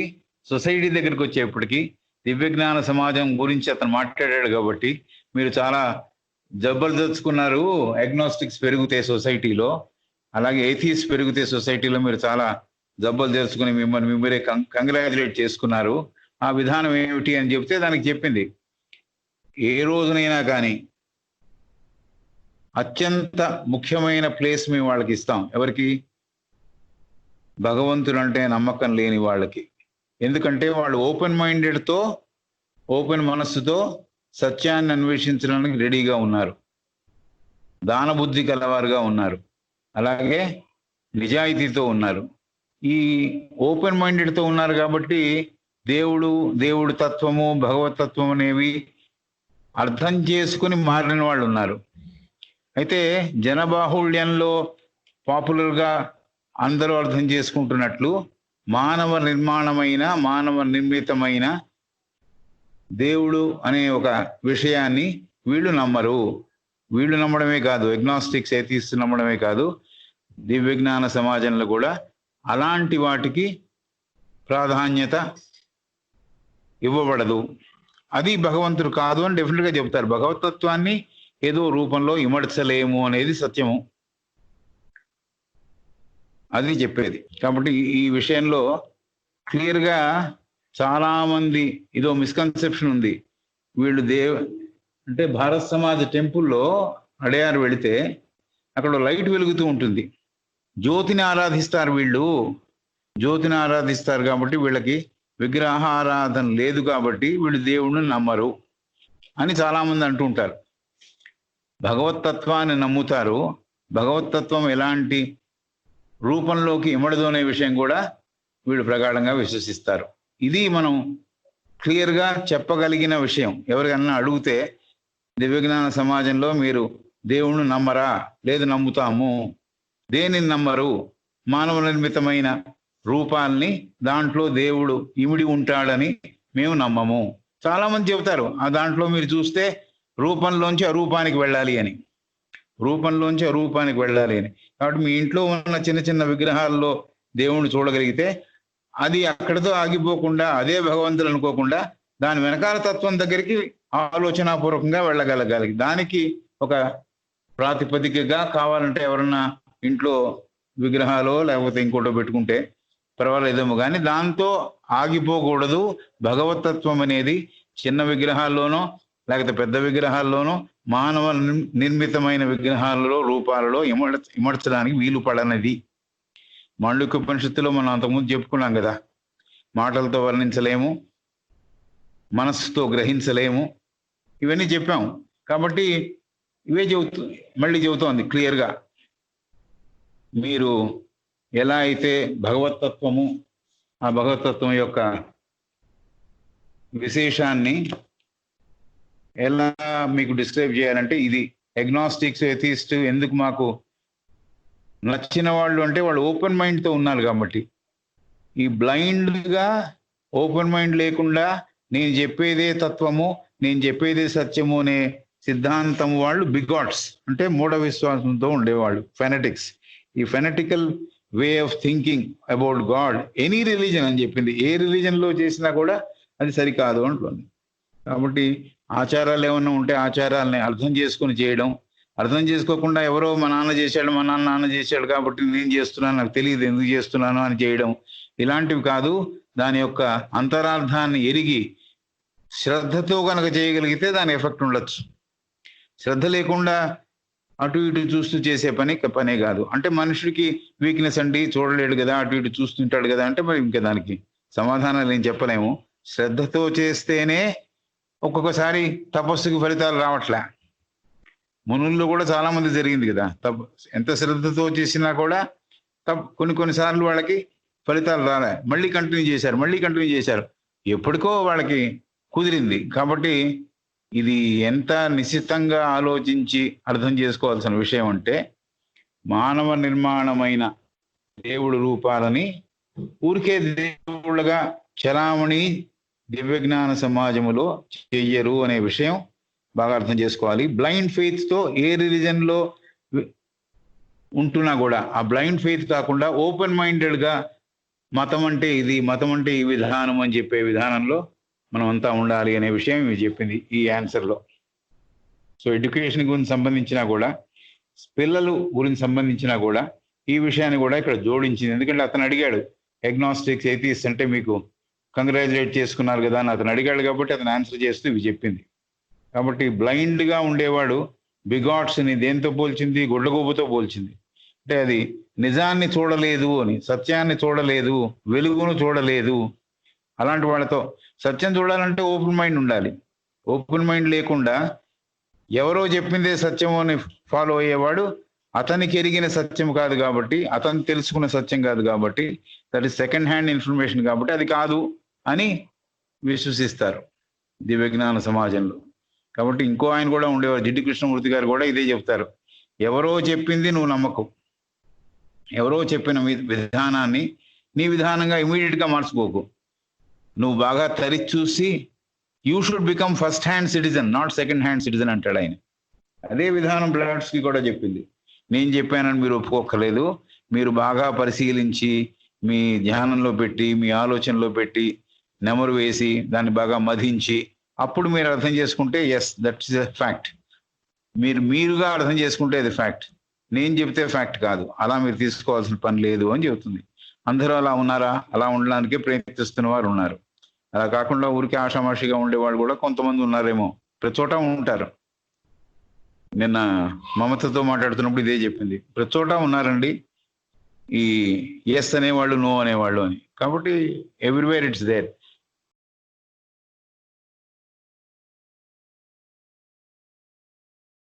సొసైటీ దగ్గరికి వచ్చేప్పటికీ, దివ్యజ్ఞాన సమాజం గురించి అతను మాట్లాడాడు కాబట్టి మీరు చాలా జబర్దస్తుకున్నారు. అగ్నోస్టిక్స్ పెరిగితే సొసైటీలో, అలాగే ఏథీస్ పెరిగితే సొసైటీలో మీరు చాలా జబ్బలు తెరుచుకుని మిమ్మల్ని మీరే కంగ్రాచులేట్ చేసుకున్నారు. ఆ విధానం ఏమిటి అని చెప్తే దానికి చెప్పింది, ఏ రోజునైనా కానీ అత్యంత ముఖ్యమైన ప్లేస్ మేము వాళ్ళకి ఇస్తాం. ఎవరికి? భగవంతుడు అంటే నమ్మకం లేని వాళ్ళకి. ఎందుకంటే వాళ్ళు ఓపెన్ మైండెడ్తో, ఓపెన్ మనస్సుతో సత్యాన్ని అన్వేషించడానికి రెడీగా ఉన్నారు, దానబుద్ధి కలవారుగా ఉన్నారు, అలాగే నిజాయితీతో ఉన్నారు. ఈ ఓపెన్ మైండెడ్తో ఉన్నారు కాబట్టి దేవుడు తత్వము, భగవతత్వం అనేవి అర్థం చేసుకుని మారిన వాళ్ళు ఉన్నారు. అయితే జనబాహుళ్యంలో పాపులర్గా అందరూ అర్థం చేసుకుంటున్నట్లు మానవ నిర్మితమైన దేవుడు అనే ఒక విషయాన్ని వీళ్ళు నమ్మరు. వీళ్ళు నమ్మడమే కాదు, ఎగ్నాస్టిక్స్, ఏథీస్ట్ నమ్మడమే కాదు, దివ్యజ్ఞాన సమాజంలో కూడా అలాంటి వాటికి ప్రాధాన్యత ఇవ్వబడదు. అది భగవంతుడు కాదు అని డెఫినెట్గా చెప్తారు. భగవతత్వాన్ని ఏదో రూపంలో ఇమడ్చలేము అనేది సత్యము, అది చెప్పేది. కాబట్టి ఈ విషయంలో క్లియర్గా చాలా మంది ఇదో మిస్కన్సెప్షన్ ఉంది. వీళ్ళు అంటే భారత్ సమాజ్ టెంపుల్లో అడయారు వెళితే అక్కడ లైట్ వెలుగుతూ ఉంటుంది, జ్యోతిని ఆరాధిస్తారు. వీళ్ళు జ్యోతిని ఆరాధిస్తారు కాబట్టి వీళ్ళకి విగ్రహారాధన లేదు కాబట్టి వీళ్ళు దేవుణ్ణి నమ్మరు అని చాలామంది అంటుంటారు. భగవతత్వాన్ని నమ్ముతారు, భగవతత్వం ఎలాంటి రూపంలోకి ఇమడదు అనే విషయం కూడా వీళ్ళు ప్రగాఢంగా విశ్వసిస్తారు. ఇది మనం క్లియర్గా చెప్పగలిగిన విషయం. ఎవరికన్నా అడిగితే దివ్యజ్ఞాన సమాజంలో మీరు దేవుణ్ణి నమ్మరా? లేదు నమ్ముతాము. దేనిని నమ్మరు? మానవ నిర్మితమైన రూపాల్ని, దాంట్లో దేవుడు ఇమిడి ఉంటాడని మేము నమ్మము. చాలా మంది చెబుతారు ఆ దాంట్లో మీరు చూస్తే రూపంలోంచి అరూపానికి వెళ్ళాలి అని, రూపంలోంచి అరూపానికి వెళ్ళాలి అని. కాబట్టి మీ ఇంట్లో ఉన్న చిన్న చిన్న విగ్రహాల్లో దేవుణ్ణి చూడగలిగితే అది అక్కడితో ఆగిపోకుండా, అదే భగవంతుడు అనుకోకుండా దాని వెనకాల తత్వం దగ్గరికి ఆలోచనాపూర్వకంగా వెళ్ళగలగాలి. దానికి ఒక ప్రాతిపదికగా కావాలంటే ఎవరన్నా ఇంట్లో విగ్రహాలు లేకపోతే ఇంకోటో పెట్టుకుంటే పర్వాలేదేమో, కానీ దాంతో ఆగిపోకూడదు. భగవతత్వం అనేది చిన్న విగ్రహాల్లోనో లేకపోతే పెద్ద విగ్రహాల్లోనో, మానవ నిర్మితమైన విగ్రహాలలో, రూపాలలో ఇమడ్చడానికి వీలు పడనది. మాండూక్యోపనిషత్తులో మనం అంతకుముందు చెప్పుకున్నాం కదా, మాటలతో వర్ణించలేము, మనస్సుతో గ్రహించలేము, ఇవన్నీ చెప్పాము. కాబట్టి ఇవే మళ్ళీ చెబుతోంది క్లియర్గా, మీరు ఎలా అయితే భగవతత్వము, ఆ భగవతత్వం యొక్క విశేషాన్ని ఎలా మీకు డిస్క్రైబ్ చేయాలంటే ఇది అగ్నాస్టిక్స్, ఎథిస్ట్ ఎందుకు మాకు నచ్చిన వాళ్ళు అంటే వాళ్ళు ఓపెన్ మైండ్తో ఉన్నారు కాబట్టి. ఈ బ్లైండ్గా ఓపెన్ మైండ్ లేకుండా నేను చెప్పేదే తత్వము, నేను చెప్పేదే సత్యము అనే సిద్ధాంతం వాళ్ళు బిగాట్స్, అంటే మూఢ విశ్వాసంతో ఉండేవాళ్ళు, ఫెనటిక్స్. ఈ fanatical way of thinking about God, any religion అని చెప్పింది, ఏ రిలీజన్లో చేసినా కూడా అది సరికాదు అంటుంది. కాబట్టి ఆచారాలు ఏమన్నా ఉంటే ఆచారాలని అర్థం చేసుకుని చేయడం, అర్థం చేసుకోకుండా ఎవరో మా నాన్న చేశాడు, మా నాన్న చేశాడు కాబట్టి నేను చేస్తున్నాను, నాకు తెలియదు ఎందుకు చేస్తున్నాను అని చేయడం, ఇలాంటివి కాదు. దాని యొక్క అంతరార్థాన్ని ఎరిగి శ్రద్ధతో కనుక చేయగలిగితే దాని ఎఫెక్ట్ ఉండొచ్చు. శ్రద్ధ లేకుండా అటు ఇటు చూస్తూ చేసే పనే కాదు. అంటే మనుషుడికి వీక్నెస్ అండి, చూడలేడు కదా, అటు ఇటు చూస్తుంటాడు కదా అంటే మరి ఇంకా దానికి సమాధానాలు ఏం చెప్పలేము. శ్రద్ధతో చేస్తేనే ఒక్కొక్కసారి తపస్సుకి ఫలితాలు రావట్లే. మునుల్లో కూడా చాలా మంది జరిగింది కదా, ఎంత శ్రద్ధతో చేసినా కూడా కొన్నిసార్లు వాళ్ళకి ఫలితాలు రాలే, మళ్ళీ కంటిన్యూ చేశారు, ఎప్పటికో వాళ్ళకి కుదిరింది. కాబట్టి ఇది ఎంత నిశ్చితంగా ఆలోచించి అర్థం చేసుకోవాల్సిన విషయం అంటే, మానవ నిర్మాణమైన దేవుడు రూపాలని ఊరికే దేవుళ్ళగా చలామణి దివ్యజ్ఞాన సమాజములో చెయ్యరు అనే విషయం బాగా అర్థం చేసుకోవాలి. బ్లైండ్ ఫెయిత్తో ఏ రిలీజన్లో ఉంటున్నా కూడా ఆ బ్లైండ్ ఫెయిత్ కాకుండా ఓపెన్ మైండెడ్గా మతం అంటే ఇది, మతం అంటే ఈ విధానం అని చెప్పే విధానంలో మనం అంతా ఉండాలి అనే విషయం ఇవి చెప్పింది ఈ ఆన్సర్లో. సో ఎడ్యుకేషన్ గురించి సంబంధించినా కూడా, పిల్లలు గురించి సంబంధించినా కూడా ఈ విషయాన్ని కూడా ఇక్కడ జోడించింది. ఎందుకంటే అతను అడిగాడు, అగ్నాస్టిక్స్, ఎథిస్ట్ అంటే మీకు కంగ్రాచులేట్ చేసుకున్నారు కదా అని అతను అడిగాడు, కాబట్టి అతను ఆన్సర్ చేస్తూ ఇవి చెప్పింది. కాబట్టి బ్లైండ్గా ఉండేవాడు బిగాట్స్ని దేంతో పోల్చింది? గుడ్లగూబతో పోల్చింది. అంటే అది నిజాన్ని చూడలేదు అని, సత్యాన్ని చూడలేదు, వెలుగును చూడలేదు. అలాంటి వాళ్ళతో సత్యం చూడాలంటే ఓపెన్ మైండ్ ఉండాలి. ఓపెన్ మైండ్ లేకుండా ఎవరో చెప్పిందే సత్యం అని ఫాలో అయ్యేవాడు అతనికి ఎరిగిన సత్యం కాదు కాబట్టి, అతను తెలుసుకున్న సత్యం కాదు కాబట్టి, that is second hand information కాబట్టి అది కాదు అని విశ్వసిస్తారు దివ్యజ్ఞాన సమాజంలో. కాబట్టి ఇంకో ఆయన కూడా ఉండేవారు, జిడ్డు కృష్ణమూర్తి గారు కూడా ఇదే చెప్తారు, ఎవరో చెప్పింది నువ్వు నమ్మకు, ఎవరో చెప్పిన విధానాన్ని నీ విధానంగా ఇమీడియట్గా మార్చుకోకు, నువ్వు బాగా తరిచి చూసి you should become first hand citizen, not second hand citizen అంటాడు ఆయన. అదే విధానం బ్లాడ్స్కి కూడా చెప్పింది. నేను చెప్పానని మీరు ఒప్పుకోక్కర్లేదు, మీరు బాగా పరిశీలించి మీ ధ్యానంలో పెట్టి, మీ ఆలోచనలో పెట్టి, నెమరు వేసి దాన్ని బాగా మధించి అప్పుడు మీరు అర్థం చేసుకుంటే yes that is a fact. మీరుగా అర్థం చేసుకుంటే అది ఫ్యాక్ట్, నేను చెప్తే ఫ్యాక్ట్ కాదు, అలా మీరు తీసుకోవాల్సిన పని లేదు అని చెబుతుంది. అందరూ అలా ఉన్నారా? అలా ఉండడానికే ప్రయత్నిస్తున్న వారు ఉన్నారు. అలా కాకుండా ఊరికి ఆషామాషిగా ఉండేవాళ్ళు కూడా కొంతమంది ఉన్నారేమో, ప్రతి చోట ఉంటారు. నిన్న మమతతో మాట్లాడుతున్నప్పుడు ఇదే చెప్పింది, ప్రతి చోట ఉన్నారండి ఈ ఎస్ అనేవాళ్ళు, నో అనేవాళ్ళు అని. కాబట్టి ఎవ్రీవేర్ ఇట్స్ దేర్.